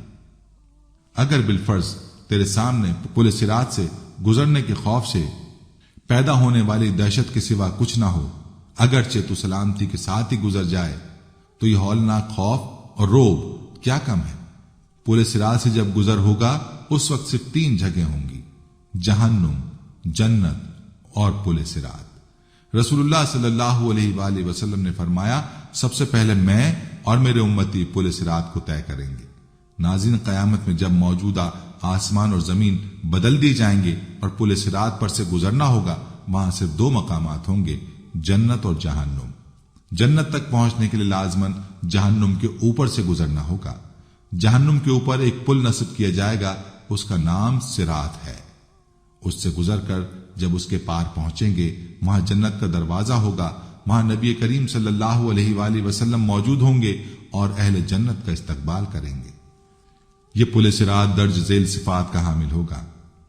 اگر بالفرض تیرے سامنے پل صراط سے گزرنے کے خوف سے پیدا ہونے والی دہشت کے سوا کچھ نہ ہو، اگرچہ تو سلامتی کے ساتھ ہی گزر جائے، تو یہ ہولناک خوف اور روب کیا کم ہے۔ پل صراط سے جب گزر ہوگا اس وقت صرف 3 جگہیں ہوں گی، جہنم، جنت اور پل صراط۔ رسول اللہ صلی اللہ علیہ وآلہ وسلم نے فرمایا، سب سے پہلے میں اور میرے امتی پل صراط کو طے کریں گے۔ ناظرین، قیامت میں جب موجودہ آسمان اور زمین بدل دی جائیں گے اور پل صراط پر سے گزرنا ہوگا، وہاں صرف 2 مقامات ہوں گے، جنت اور جہنم۔ جنت تک پہنچنے کے لیے لازماً جہنم کے اوپر سے گزرنا ہوگا۔ جہنم کے اوپر ایک پل نصب کیا جائے گا، اس کا نام صراط ہے۔ اس سے گزر کر جب اس کے پار پہنچیں گے، وہاں جنت کا دروازہ ہوگا، وہاں نبی کریم صلی اللہ علیہ وآلہ وسلم موجود ہوں گے اور اہل جنت کا استقبال کریں گے۔ یہ پل صراط درج ذیل صفات کا حامل ہوگا۔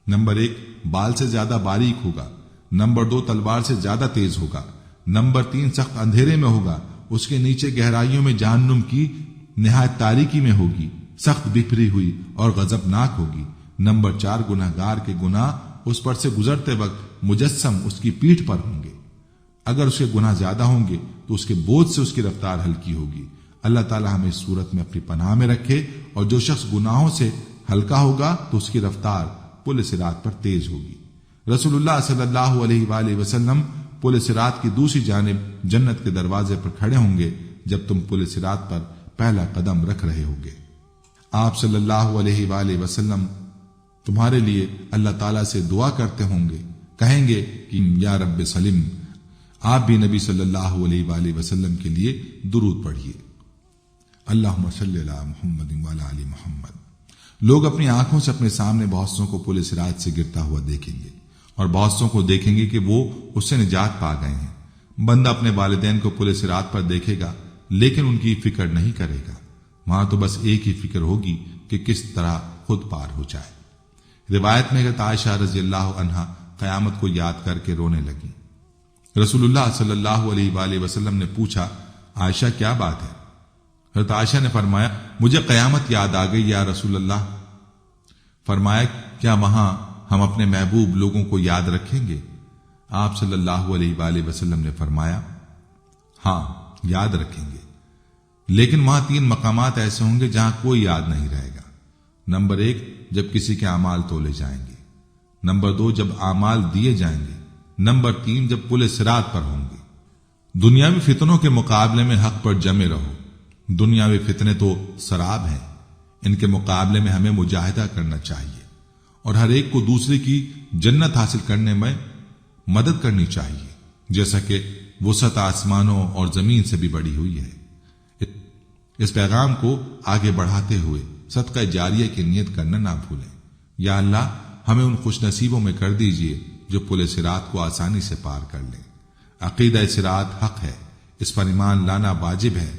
نمبر 1، بال سے زیادہ باریک ہوگا۔ نمبر 2، تلوار سے زیادہ تیز ہوگا۔ نمبر 3، سخت اندھیرے میں ہوگا، اس کے نیچے گہرائیوں میں جہنم کی نہایت تاریکی میں ہوگی، سخت بکھری ہوئی اور غضبناک ہوگی۔ نمبر 4، گناہگار کے گناہ اس پر سے گزرتے وقت مجسم اس کی پیٹھ پر ہوں گے۔ اگر اس کے گناہ زیادہ ہوں گے تو اس کے بوجھ سے اس کی رفتار ہلکی ہوگی۔ اللہ تعالی ہمیں اس صورت میں اپنی پناہ میں رکھے، اور جو شخص گناہوں سے ہلکا ہوگا تو اس کی رفتار پل صراط پر تیز ہوگی۔ رسول اللہ صلی اللہ علیہ وآلہ وسلم پل صراط کی دوسری جانب جنت کے دروازے پر کھڑے ہوں گے۔ جب تم پل صراط پر پہلا قدم رکھ رہے ہوگے۔ آپ صلی اللہ علیہ وآلہ وسلم تمہارے لیے اللہ تعالیٰ سے دعا کرتے ہوں گے، کہیں گے کہ یا رب سلم۔ آپ بھی نبی صلی اللہ علیہ وآلہ وسلم کے لیے درود پڑھیے، اللہم صلی علی محمد وعلی آل محمد۔ لوگ اپنی آنکھوں سے اپنے سامنے بہت سوں کو پل صراط سے گرتا ہوا دیکھیں گے، اور بہت سوں کو دیکھیں گے کہ وہ اس سے نجات پا گئے ہیں۔ بندہ اپنے والدین کو پل صراط پر دیکھے گا لیکن ان کی فکر نہیں کرے گا، وہاں تو بس ایک ہی فکر ہوگی کہ کس طرح خود پار ہو جائے۔ روایت میں حضرت عائشہ رضی اللہ عنہا قیامت کو یاد کر کے رونے لگی۔ رسول اللہ صلی اللہ علیہ وآلہ وسلم نے پوچھا، عائشہ کیا بات ہے؟ حضرت عائشہ نے فرمایا، مجھے قیامت یاد آ گئی یا رسول اللہ۔ فرمایا، کیا وہاں ہم اپنے محبوب لوگوں کو یاد رکھیں گے؟ آپ صلی اللہ علیہ وآلہ وسلم نے فرمایا، ہاں یاد رکھیں گے، لیکن وہاں 3 مقامات ایسے ہوں گے جہاں کوئی یاد نہیں رہے گا۔ نمبر 1، جب کسی کے اعمال تولے جائیں گے۔ نمبر 2، جب اعمال دیے جائیں گے۔ نمبر 3، جب پل صراط پر ہوں گے۔ دنیاوی فتنوں کے مقابلے میں حق پر جمے رہو۔ دنیاوی فتنے تو سراب ہیں، ان کے مقابلے میں ہمیں مجاہدہ کرنا چاہیے اور ہر ایک کو دوسرے کی جنت حاصل کرنے میں مدد کرنی چاہیے، جیسا کہ وسعت آسمانوں اور زمین سے بھی بڑی ہوئی ہے۔ اس پیغام کو آگے بڑھاتے ہوئے صدقہ جاریہ کی نیت کرنا نہ بھولیں۔ یا اللہ، ہمیں ان خوش نصیبوں میں کر دیجئے جو پل صراط کو آسانی سے پار کر لیں۔ عقیدہ صراط حق ہے، اس پر ایمان لانا واجب ہے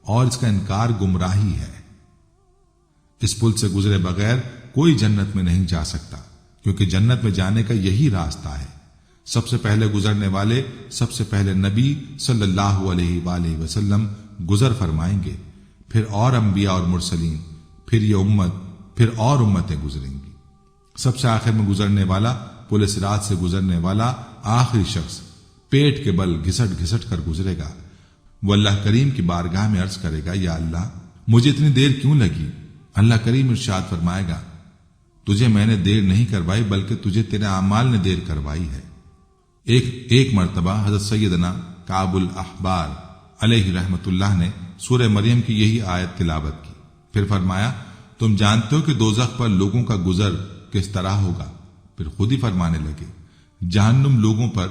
اور اس کا انکار گمراہی ہے۔ اس پل سے گزرے بغیر کوئی جنت میں نہیں جا سکتا، کیونکہ جنت میں جانے کا یہی راستہ ہے۔ سب سے پہلے گزرنے والے سب سے پہلے نبی صلی اللہ علیہ وآلہ وسلم گزر فرمائیں گے، پھر اور انبیاء اور مرسلین، پھر یہ امت، پھر اور امتیں گزریں گی۔ سب سے آخر میں گزرنے والا، پل صراط سے گزرنے والا آخری شخص پیٹ کے بل گھسٹ گھسٹ کر گزرے گا۔ وہ اللہ کریم کی بارگاہ میں عرض کرے گا، یا اللہ مجھے اتنی دیر کیوں لگی؟ اللہ کریم ارشاد فرمائے گا، تجھے میں نے دیر نہیں کروائی بلکہ تجھے تیرے اعمال نے دیر کروائی ہے۔ ایک مرتبہ حضرت سیدنا کعب الاحبار علیہ رحمت اللہ نے سورہ مریم کی یہی آیت تلاوت کی، پھر فرمایا، تم جانتے ہو کہ دوزخ پر لوگوں کا گزر کس طرح ہوگا؟ پھر خود ہی فرمانے لگے، جہنم لوگوں پر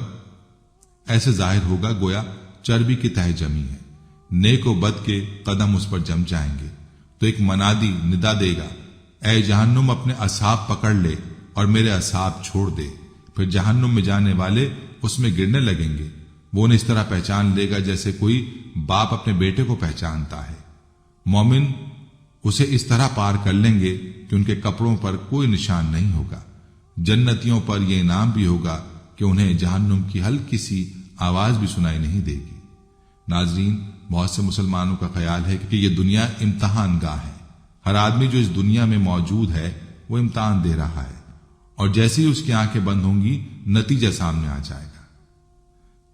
ایسے ظاہر ہوگا گویا چربی کی تہ جمی ہے، نیک و بد کے قدم اس پر جم جائیں گے، تو ایک منادی ندا دے گا، اے جہنم اپنے اصحاب پکڑ لے اور میرے اصحاب چھوڑ دے۔ پھر جہنم میں جانے والے اس میں گرنے لگیں گے، وہ انہیں اس طرح پہچان لے گا جیسے کوئی باپ اپنے بیٹے کو پہچانتا ہے۔ مومن اسے اس طرح پار کر لیں گے کہ ان کے کپڑوں پر کوئی نشان نہیں ہوگا۔ جنتیوں پر یہ انعام بھی ہوگا کہ انہیں جہنم کی ہلکی سی آواز بھی سنائی نہیں دے گی۔ ناظرین، بہت سے مسلمانوں کا خیال ہے کہ یہ دنیا امتحان گاہ ہے، ہر آدمی جو اس دنیا میں موجود ہے وہ امتحان دے رہا ہے، اور جیسے ہی اس کی آنکھیں بند ہوں گی نتیجہ سامنے آ جائے گا۔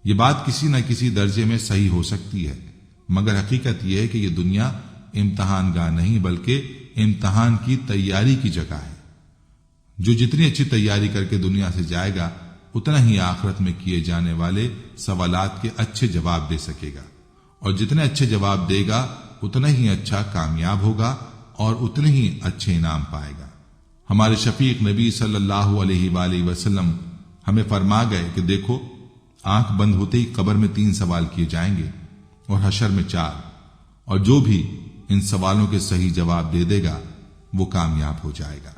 یہ بات کسی نہ کسی درجے میں صحیح ہو سکتی ہے، مگر حقیقت یہ ہے کہ یہ دنیا امتحان گاہ نہیں بلکہ امتحان کی تیاری کی جگہ ہے۔ جو جتنی اچھی تیاری کر کے دنیا سے جائے گا اتنا ہی آخرت میں کیے جانے والے سوالات کے اچھے جواب دے سکے گا، اور جتنے اچھے جواب دے گا اتنا ہی اچھا کامیاب ہوگا اور اتنے ہی اچھے انعام پائے گا۔ ہمارے شفیق نبی صلی اللہ علیہ وآلہ وسلم ہمیں فرما گئے کہ دیکھو، آنکھ بند ہوتے ہی قبر میں 3 سوال کیے جائیں گے اور حشر میں 4، اور جو بھی ان سوالوں کے صحیح جواب دے دے گا وہ کامیاب ہو جائے گا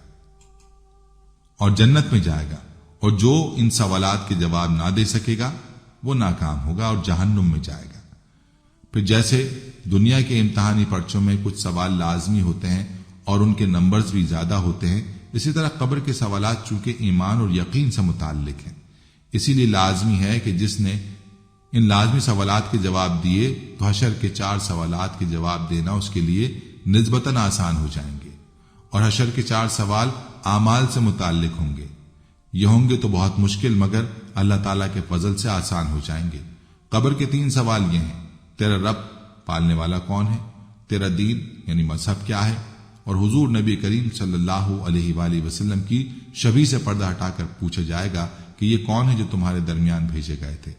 اور جنت میں جائے گا، اور جو ان سوالات کے جواب نہ دے سکے گا وہ ناکام ہوگا اور جہنم میں جائے گا۔ پھر جیسے دنیا کے امتحانی پرچوں میں کچھ سوال لازمی ہوتے ہیں اور ان کے نمبرز بھی زیادہ ہوتے ہیں، اسی طرح قبر کے سوالات چونکہ ایمان اور یقین سے متعلق ہیں، اسی لیے لازمی ہے کہ جس نے ان لازمی سوالات کے جواب دیے تو حشر کے 4 سوالات کے جواب دینا اس کے لیے نسبتاً آسان ہو جائیں گے، اور حشر کے 4 سوال اعمال سے متعلق ہوں گے۔ یہ ہوں گے تو بہت مشکل مگر اللہ تعالیٰ کے فضل سے آسان ہو جائیں گے۔ قبر کے 3 سوال یہ ہیں، تیرا رب پالنے والا کون ہے، تیرا دین یعنی مذہب کیا ہے، اور حضور نبی کریم صلی اللہ علیہ وآلہ وسلم کی شبیہ سے پردہ ہٹا کر پوچھا جائے گا کہ یہ کون ہے جو تمہارے درمیان بھیجے گئے تھے۔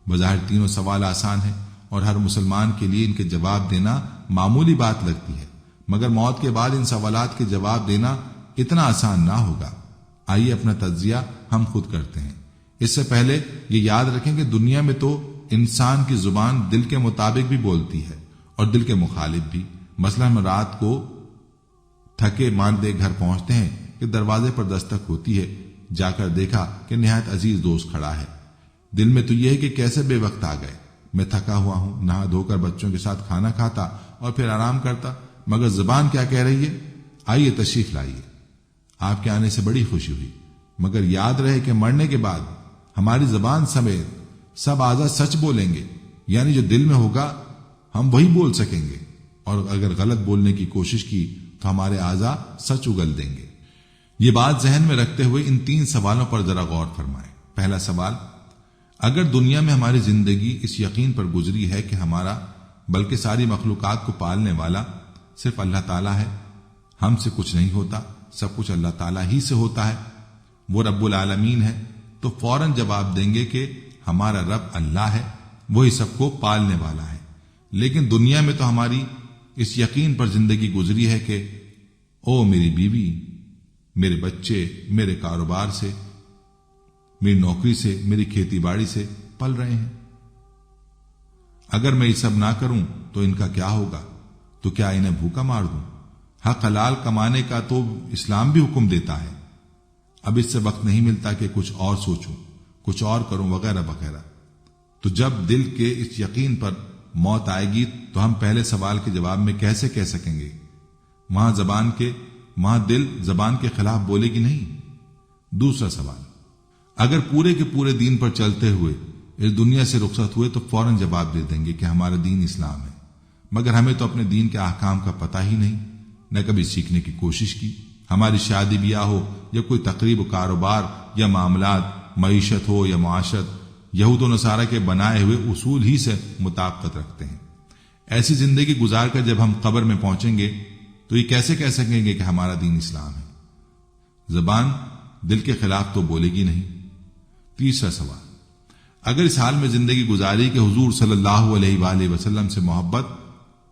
بظاہر تینوں سوال آسان ہیں اور ہر مسلمان کے لیے ان کے جواب دینا معمولی بات لگتی ہے، مگر موت کے بعد ان سوالات کے جواب دینا اتنا آسان نہ ہوگا۔ آئیے اپنا تجزیہ ہم خود کرتے ہیں۔ اس سے پہلے یہ یاد رکھیں کہ دنیا میں تو انسان کی زبان دل کے مطابق بھی بولتی ہے اور دل کے مخالف بھی۔ مثلا ہم رات کو تھکے ماندے گھر پہنچتے ہیں کہ دروازے پر دستک ہوتی ہے، جا کر دیکھا کہ نہایت عزیز دوست کھڑا ہے۔ دل میں تو یہ ہے کہ کیسے بے وقت آ گئے، میں تھکا ہوا ہوں، نہا دھو کر بچوں کے ساتھ کھانا کھاتا اور پھر آرام کرتا، مگر زبان کیا کہہ رہی ہے؟ آئیے تشریف لائیے۔ آپ کے آنے سے بڑی خوشی ہوئی، مگر یاد رہے کہ مرنے کے بعد ہماری زبان سمیت سب اعضاء سچ بولیں گے، یعنی جو دل میں ہوگا ہم وہی بول سکیں گے، اور اگر غلط بولنے کی کوشش کی تو ہمارے اعضاء سچ اگل دیں گے۔ یہ بات ذہن میں رکھتے ہوئے ان 3 سوالوں پر ذرا غور فرمائیں۔ پہلا سوال، اگر دنیا میں ہماری زندگی اس یقین پر گزری ہے کہ ہمارا بلکہ ساری مخلوقات کو پالنے والا صرف اللہ تعالیٰ ہے، ہم سے کچھ نہیں ہوتا، سب کچھ اللہ تعالیٰ ہی سے ہوتا ہے، وہ رب العالمین ہے، تو فوراً جواب دیں گے کہ ہمارا رب اللہ ہے، وہی سب کو پالنے والا ہے۔ لیکن دنیا میں تو ہماری اس یقین پر زندگی گزری ہے کہ او میری بیوی، میرے بچے میرے کاروبار سے، میری نوکری سے، میری کھیتی باڑی سے پل رہے ہیں، اگر میں یہ سب نہ کروں تو ان کا کیا ہوگا؟ تو کیا انہیں بھوکا مار دوں؟ حق حلال کمانے کا تو اسلام بھی حکم دیتا ہے۔ اب اس سے وقت نہیں ملتا کہ کچھ اور سوچوں، کچھ اور کروں، وغیرہ وغیرہ۔ تو جب دل کے اس یقین پر موت آئے گی تو ہم پہلے سوال کے جواب میں کیسے کہہ سکیں گے؟ وہاں دل زبان کے خلاف بولے گی نہیں۔ دوسرا سوال، اگر پورے کے پورے دین پر چلتے ہوئے اس دنیا سے رخصت ہوئے تو فوراً جواب دے دیں گے کہ ہمارا دین اسلام ہے، مگر ہمیں تو اپنے دین کے احکام کا پتہ ہی نہیں، نہ کبھی سیکھنے کی کوشش کی۔ ہماری شادی بیاہ ہو یا کوئی تقریب و کاروبار یا معاملات، معیشت ہو یا معاشرت، یہود و نصارہ کے بنائے ہوئے اصول ہی سے مطابقت رکھتے ہیں۔ ایسی زندگی گزار کر جب ہم قبر میں پہنچیں گے تو یہ کیسے کہہ سکیں گے کہ ہمارا دین اسلام ہے؟ زبان دل کے خلاف تو بولے گی نہیں۔ تیسرا سوال، اگر اس حال میں زندگی گزاری کہ حضور صلی اللہ علیہ وآلہ وسلم سے محبت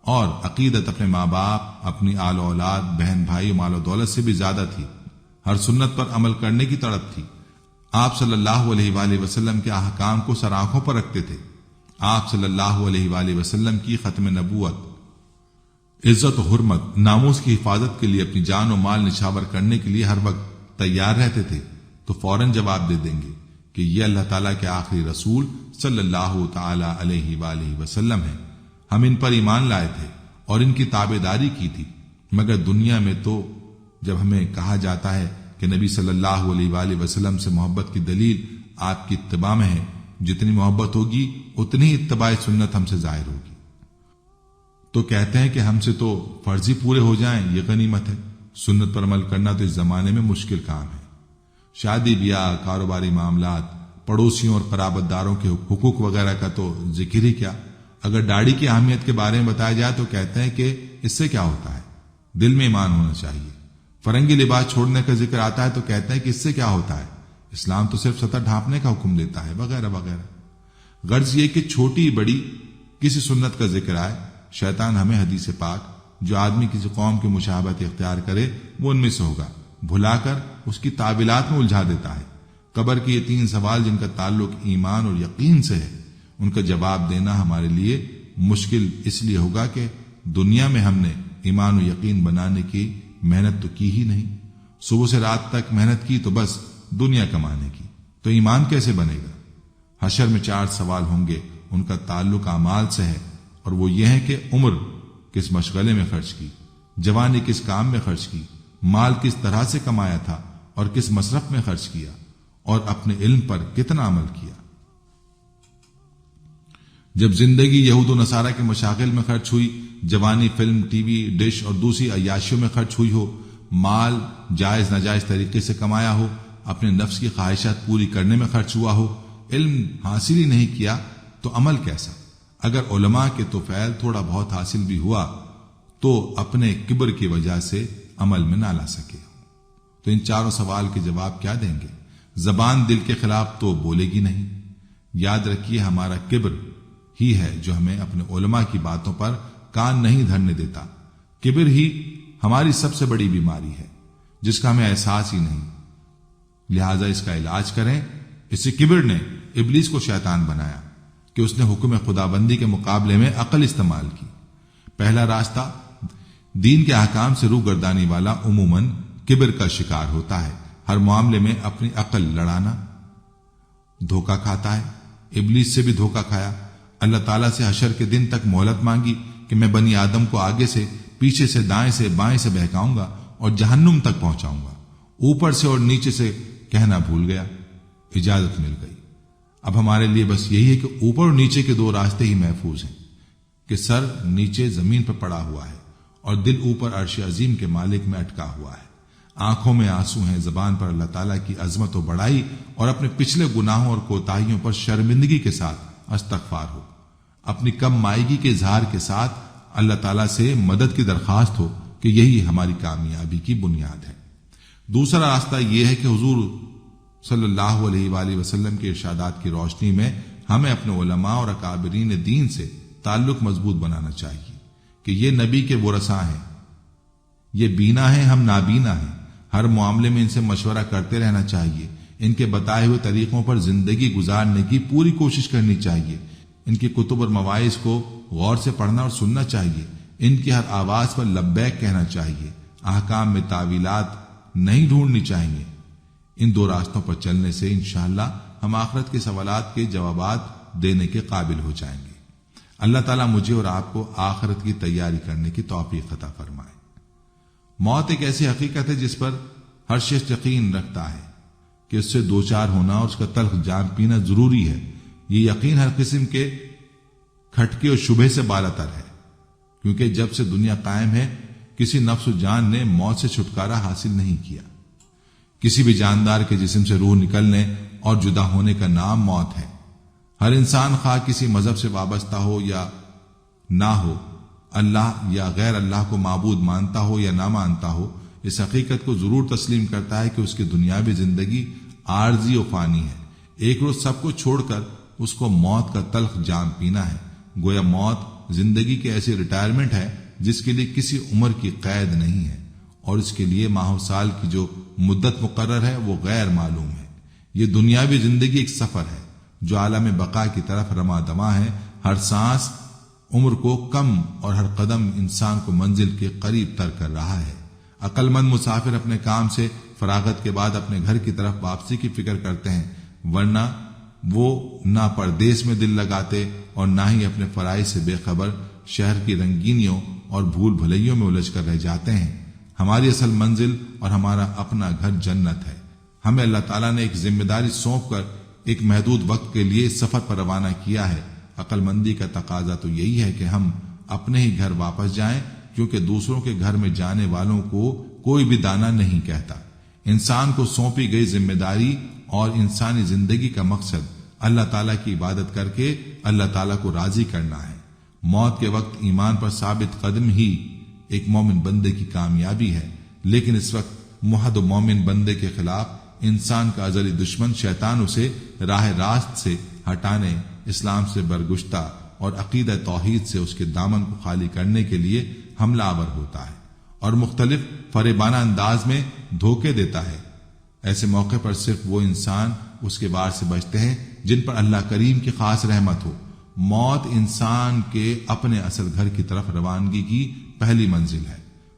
اور عقیدت اپنے ماں باپ، اپنی آل و اولاد، بہن بھائی، مال و دولت سے بھی زیادہ تھی، ہر سنت پر عمل کرنے کی تڑپ تھی، آپ صلی اللہ علیہ وآلہ وسلم کے احکام کو سر آنکھوں پر رکھتے تھے، آپ صلی اللہ علیہ وآلہ وسلم کی ختم نبوت، عزت و حرمت، ناموس کی حفاظت کے لیے اپنی جان و مال نچھاور کرنے کے لیے ہر وقت تیار رہتے تھے، تو فوراً جواب دے دیں گے کہ یہ اللہ تعالیٰ کے آخری رسول صلی اللہ تعالی علیہ وآلہ وسلم ہیں، ہم ان پر ایمان لائے تھے اور ان کی تابعداری کی تھی۔ مگر دنیا میں تو جب ہمیں کہا جاتا ہے کہ نبی صلی اللہ علیہ وآلہ وسلم سے محبت کی دلیل آپ کی اتباع میں ہے، جتنی محبت ہوگی اتنی ہی اتباع سنت ہم سے ظاہر ہوگی، تو کہتے ہیں کہ ہم سے تو فرض ہی پورے ہو جائیں، یہ غنیمت ہے۔ سنت پر عمل کرنا تو اس زمانے میں مشکل کام ہے۔ شادی بیاہ، کاروباری معاملات، پڑوسیوں اور قرابت داروں کے حقوق وغیرہ کا تو ذکر ہی کیا۔ اگر داڑھی کی اہمیت کے بارے میں بتایا جائے تو کہتے ہیں کہ اس سے کیا ہوتا ہے؟ دل میں ایمان ہونا چاہیے۔ فرنگی لباس چھوڑنے کا ذکر آتا ہے تو کہتے ہیں کہ اس سے کیا ہوتا ہے؟ اسلام تو صرف سطر ڈھانپنے کا حکم دیتا ہے، وغیرہ وغیرہ۔ غرض یہ کہ چھوٹی بڑی کسی سنت کا ذکر آئے، شیطان ہمیں حدیث پاک جو آدمی کسی قوم کی مشابہت اختیار کرے وہ ان میں سے ہوگا، بھلا کر اس کی تعویلات میں الجھا دیتا ہے۔ قبر کے یہ 3 سوال جن کا تعلق ایمان اور یقین سے ہے، ان کا جواب دینا ہمارے لیے مشکل اس لیے ہوگا کہ دنیا میں ہم نے ایمان و یقین بنانے کی محنت تو کی ہی نہیں، صبح سے رات تک محنت کی تو بس دنیا کمانے کی، تو ایمان کیسے بنے گا؟ حشر میں 4 سوال ہوں گے، ان کا تعلق اعمال سے ہے، اور وہ یہ ہے کہ عمر کس مشغلے میں خرچ کی، جوانی کس کام میں خرچ کی، مال کس طرح سے کمایا تھا اور کس مصرف میں خرچ کیا، اور اپنے علم پر کتنا عمل کیا۔ جب زندگی یہود و نصارہ کے مشاغل میں خرچ ہوئی، جوانی فلم، ٹی وی، ڈش اور دوسری عیاشیوں میں خرچ ہوئی ہو، مال جائز ناجائز طریقے سے کمایا ہو، اپنے نفس کی خواہشات پوری کرنے میں خرچ ہوا ہو، علم حاصل ہی نہیں کیا تو عمل کیسا؟ اگر علماء کے توفیل تھوڑا بہت حاصل بھی ہوا تو اپنے کبر کی وجہ سے عمل میں نہ لا سکے، تو ان 4 سوال کے جواب کیا دیں گے؟ زبان دل کے خلاف تو بولے گی نہیں۔ یاد رکھیے، ہمارا کبر ہی ہے جو ہمیں اپنے علماء کی باتوں پر کان نہیں دھرنے دیتا۔ کبر ہی ہماری سب سے بڑی بیماری ہے جس کا ہمیں احساس ہی نہیں، لہذا اس کا علاج کریں۔ اسی کبر نے ابلیس کو شیطان بنایا کہ اس نے حکم خدا بندی کے مقابلے میں عقل استعمال کی۔ پہلا راستہ دین کے احکام سے روگردانی والا عموماً کبر کا شکار ہوتا ہے، ہر معاملے میں اپنی عقل لڑانا، دھوکہ کھاتا ہے۔ ابلیس سے بھی دھوکہ کھایا، اللہ تعالیٰ سے حشر کے دن تک مہلت مانگی کہ میں بنی آدم کو آگے سے، پیچھے سے، دائیں سے، بائیں سے بہکاؤں گا اور جہنم تک پہنچاؤں گا۔ اوپر سے اور نیچے سے کہنا بھول گیا، اجازت مل گئی۔ اب ہمارے لیے بس یہی ہے کہ اوپر اور نیچے کے دو راستے ہی محفوظ ہیں کہ سر نیچے زمین پر پڑا ہوا ہے اور دل اوپر عرش عظیم کے مالک میں اٹکا ہوا ہے۔ آنکھوں میں آنسو ہیں، زبان پر اللہ تعالیٰ کی عظمت و بڑائی اور اپنے پچھلے گناہوں اور کوتاہیوں پر شرمندگی کے ساتھ استغفار ہو، اپنی کم مائیگی کے اظہار کے ساتھ اللہ تعالیٰ سے مدد کی درخواست ہو کہ یہی ہماری کامیابی کی بنیاد ہے۔ دوسرا راستہ یہ ہے کہ حضور صلی اللہ علیہ وآلہ وسلم کے ارشادات کی روشنی میں ہمیں اپنے علماء اور اکابرین دین سے تعلق مضبوط بنانا چاہیے کہ یہ نبی کے ورثاء ہیں، یہ بینا ہیں، ہم نابینا ہیں۔ ہر معاملے میں ان سے مشورہ کرتے رہنا چاہیے، ان کے بتائے ہوئے طریقوں پر زندگی گزارنے کی پوری کوشش کرنی چاہیے، ان کی کتب اور مواعظ کو غور سے پڑھنا اور سننا چاہیے، ان کی ہر آواز پر لبیک کہنا چاہیے، احکام میں تعویلات نہیں ڈھونڈنی چاہیے۔ ان دو راستوں پر چلنے سے انشاءاللہ ہم آخرت کے سوالات کے جوابات دینے کے قابل ہو جائیں گے۔ اللہ تعالیٰ مجھے اور آپ کو آخرت کی تیاری کرنے کی توفیق عطا فرمائے۔ موت ایک ایسی حقیقت ہے جس پر ہر شخص یقین رکھتا ہے کہ اس سے دوچار ہونا اور اس کا تلخ جام پینا ضروری ہے۔ یہ یقین ہر قسم کے کھٹکے اور شبہ سے بالاتر ہے، کیونکہ جب سے دنیا قائم ہے کسی نفس و جان نے موت سے چھٹکارا حاصل نہیں کیا۔ کسی بھی جاندار کے جسم سے روح نکلنے اور جدا ہونے کا نام موت ہے۔ ہر انسان خواہ کسی مذہب سے وابستہ ہو یا نہ ہو، اللہ یا غیر اللہ کو معبود مانتا ہو یا نہ مانتا ہو، اس حقیقت کو ضرور تسلیم کرتا ہے کہ اس کی دنیاوی زندگی عارضی و فانی ہے۔ ایک روز سب کو چھوڑ کر اس کو موت کا تلخ جام پینا ہے۔ گویا موت زندگی کی ایسی ریٹائرمنٹ ہے جس کے لیے کسی عمر کی قید نہیں ہے اور اس کے لیے ماہ و سال کی جو مدت مقرر ہے وہ غیر معلوم ہے۔ یہ دنیاوی زندگی ایک سفر ہے جو عالم بقا کی طرف رواں دواں ہے۔ ہر سانس عمر کو کم اور ہر قدم انسان کو منزل کے قریب تر کر رہا ہے۔ عقل مند مسافر اپنے کام سے فراغت کے بعد اپنے گھر کی طرف واپسی کی فکر کرتے ہیں، ورنہ وہ نہ پردیس میں دل لگاتے اور نہ ہی اپنے فرائض سے بے خبر شہر کی رنگینیوں اور بھول بھلائیوں میں الجھ کر رہ جاتے ہیں۔ ہماری اصل منزل اور ہمارا اپنا گھر جنت ہے۔ ہمیں اللہ تعالیٰ نے ایک ذمہ داری سونپ کر ایک محدود وقت کے لیے اس سفر پر روانہ کیا ہے۔ عقل مندی کا تقاضا تو یہی ہے کہ ہم اپنے ہی گھر واپس جائیں، کیونکہ دوسروں کے گھر میں جانے والوں کو کوئی بھی دانا نہیں کہتا۔ انسان کو سونپی گئی ذمہ داری اور انسانی زندگی کا مقصد اللہ تعالیٰ کی عبادت کر کے اللہ تعالیٰ کو راضی کرنا ہے۔ موت کے وقت ایمان پر ثابت قدم ہی ایک مومن بندے کی کامیابی ہے، لیکن اس وقت موحد و مومن بندے کے خلاف انسان کا ازلی دشمن شیطان اسے راہ راست سے ہٹانے، اسلام سے برگشتہ اور عقیدہ توحید سے اس کے دامن کو خالی کرنے کے لیے حملہ آور ہوتا ہے اور مختلف فریبانہ انداز میں دھوکے دیتا ہے۔ ایسے موقع پر صرف وہ انسان اس کے وار سے بچتے ہیں جن پر اللہ کریم کی خاص رحمت ہو۔ موت انسان کے اپنے اصل گھر کی طرف روانگی کی پہلی منزل ہے۔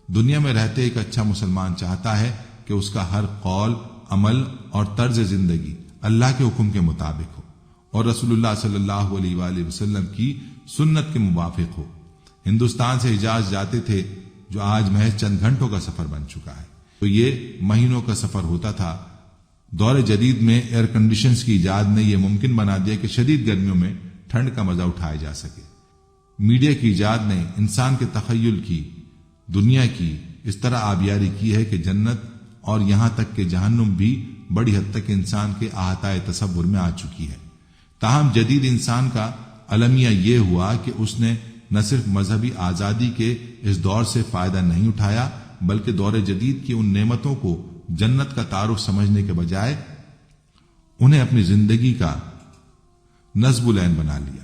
دنیا میں رہتے ایک اچھا مسلمان چاہتا ہے کہ اس کا ہر قول، عمل اور طرز زندگی اللہ کے حکم کے مطابق ہو اور رسول اللہ صلی اللہ علیہ وآلہ وسلم کی سنت کے موافق ہو۔ ہندوستان سے حجاز جاتے تھے جو آج محض چند گھنٹوں کا سفر بن چکا ہے، تو یہ مہینوں کا سفر ہوتا تھا۔ دور جدید میں ایئر کنڈیشنز کی ایجاد نے یہ ممکن بنا دیا کہ شدید گرمیوں میں ٹھنڈ کا مزہ اٹھایا جا سکے۔ میڈیا کی ایجاد نے انسان کے تخیل کی دنیا کی اس طرح آبیاری کی ہے کہ جنت اور یہاں تک کہ جہنم بھی بڑی حد تک انسان کے احاطۂ تصور میں آ چکی ہے۔ تاہم جدید انسان کا المیہ یہ ہوا کہ اس نے نہ صرف مذہبی آزادی کے اس دور سے فائدہ نہیں اٹھایا، بلکہ دور جدید کی ان نعمتوں کو جنت کا تعارف سمجھنے کے بجائے انہیں اپنی زندگی کا نصب العین بنا لیا۔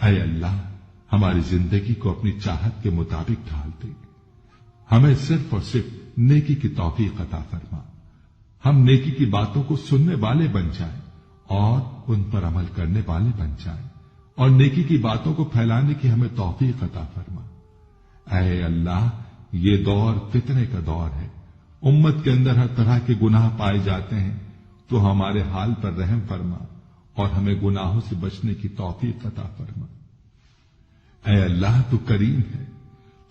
اے اللہ ہماری زندگی کو اپنی چاہت کے مطابق ڈھال دے، ہمیں صرف اور صرف نیکی کی توفیق عطا فرما، ہم نیکی کی باتوں کو سننے والے بن جائیں اور ان پر عمل کرنے والے بن جائیں، اور نیکی کی باتوں کو پھیلانے کی ہمیں توفیق عطا فرما۔ اے اللہ یہ دور فتنے کا دور ہے، امت کے اندر ہر طرح کے گناہ پائے جاتے ہیں، تو ہمارے حال پر رحم فرما اور ہمیں گناہوں سے بچنے کی توفیق عطا فرما۔ اے اللہ تو کریم ہے،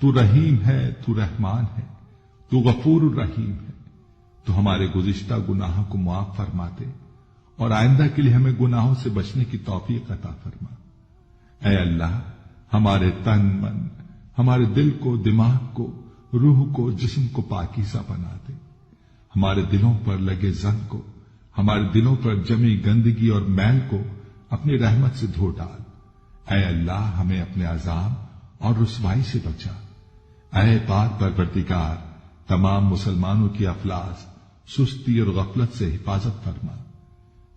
تو رحیم ہے، تو رحمان ہے، تو غفور الرحیم ہے، تو ہمارے گزشتہ گناہوں کو معاف فرما دے اور آئندہ کے لیے ہمیں گناہوں سے بچنے کی توفیق عطا فرما۔ اے اللہ ہمارے تن من، ہمارے دل کو، دماغ کو، روح کو، جسم کو پاکیزہ بنا دے، ہمارے دلوں پر لگے زنگ کو، ہمارے دلوں پر جمی گندگی اور میل کو اپنی رحمت سے دھو ڈال۔ اے اللہ ہمیں اپنے عذاب اور رسوائی سے بچا۔ اے پاک پروردگار تمام مسلمانوں کی افلاس، سستی اور غفلت سے حفاظت فرما۔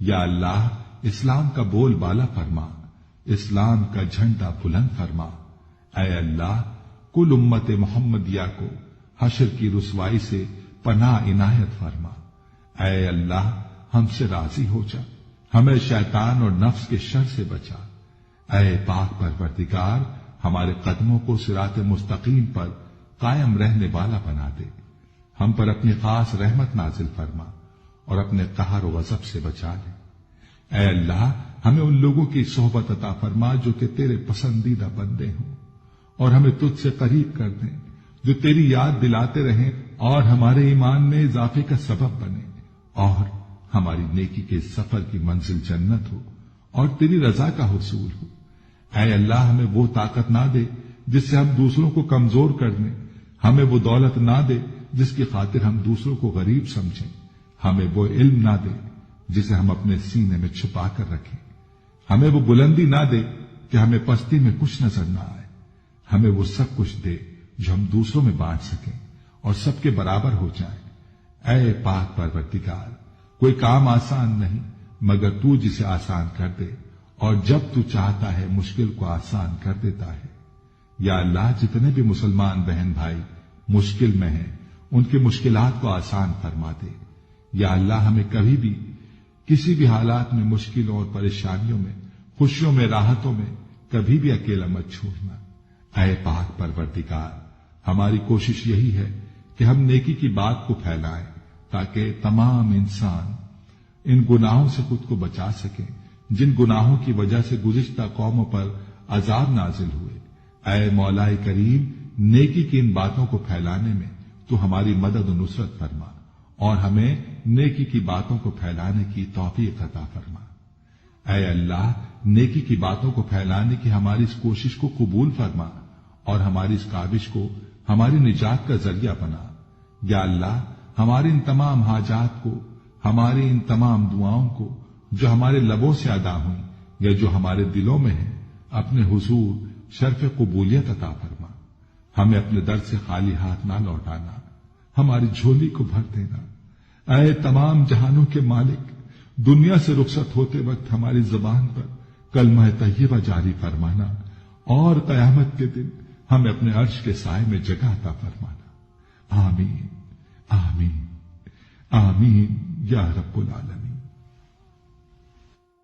یا اللہ اسلام کا بول بالا فرما، اسلام کا جھنڈا بلند فرما۔ اے اللہ کل امت محمدیہ کو حشر کی رسوائی سے پناہ عنایت فرما۔ اے اللہ ہم سے راضی ہو جا، ہمیں شیطان اور نفس کے شر سے بچا۔ اے پاک پروردگار ہمارے قدموں کو صراط مستقیم پر قائم رہنے والا بنا دے، ہم پر اپنی خاص رحمت نازل فرما اور اپنے قہر و غضب سے بچا لے۔ اے اللہ ہمیں ان لوگوں کی صحبت عطا فرما جو کہ تیرے پسندیدہ بندے ہوں، اور ہمیں تجھ سے قریب کر دیں، جو تیری یاد دلاتے رہیں اور ہمارے ایمان میں اضافے کا سبب بنے، اور ہماری نیکی کے سفر کی منزل جنت ہو اور تیری رضا کا حصول ہو۔ اے اللہ ہمیں وہ طاقت نہ دے جس سے ہم دوسروں کو کمزور کر دیں، ہمیں وہ دولت نہ دے جس کی خاطر ہم دوسروں کو غریب سمجھیں، ہمیں وہ علم نہ دے جسے ہم اپنے سینے میں چھپا کر رکھیں، ہمیں وہ بلندی نہ دے کہ ہمیں پستی میں کچھ نظر نہ آئے، ہمیں وہ سب کچھ دے جو ہم دوسروں میں بانٹ سکیں اور سب کے برابر ہو جائیں۔ اے پاک پروردگار کوئی کام آسان نہیں مگر تو جسے آسان کر دے، اور جب تو چاہتا ہے مشکل کو آسان کر دیتا ہے۔ یا اللہ جتنے بھی مسلمان بہن بھائی مشکل میں ہیں ان کی مشکلات کو آسان فرما دے۔ یا اللہ ہمیں کبھی بھی کسی بھی حالات میں مشکلوں اور پریشانیوں میں، خوشیوں میں، راحتوں میں کبھی بھی اکیلا مت چھوڑنا۔ اے پاک پروردگار ہماری کوشش یہی ہے کہ ہم نیکی کی بات کو پھیلائیں تاکہ تمام انسان ان گناہوں سے خود کو بچا سکیں جن گناہوں کی وجہ سے گزشتہ قوموں پر عذاب نازل ہوئے۔ اے مولا کریم نیکی کی ان باتوں کو پھیلانے میں تو ہماری مدد و نصرت فرما اور ہمیں نیکی کی باتوں کو پھیلانے کی توفیق عطا فرما۔ اے اللہ نیکی کی باتوں کو پھیلانے کی ہماری اس کوشش کو قبول فرما اور ہماری اس کاوش کو ہماری نجات کا ذریعہ بنا۔ یا اللہ ہماری ان تمام حاجات کو، ہماری ان تمام دعاؤں کو جو ہمارے لبوں سے ادا ہوئیں یا جو ہمارے دلوں میں ہیں، اپنے حضور شرف قبولیت عطا فرما۔ ہمیں اپنے در سے خالی ہاتھ نہ لوٹانا، ہماری جھولی کو بھر دینا۔ اے تمام جہانوں کے مالک دنیا سے رخصت ہوتے وقت ہماری زبان پر کلمہ طیبہ جاری فرمانا اور قیامت کے دن ہمیں اپنے عرش کے سائے میں جگہ عطا فرمانا۔ آمین آمین آمین یا رب العالمین۔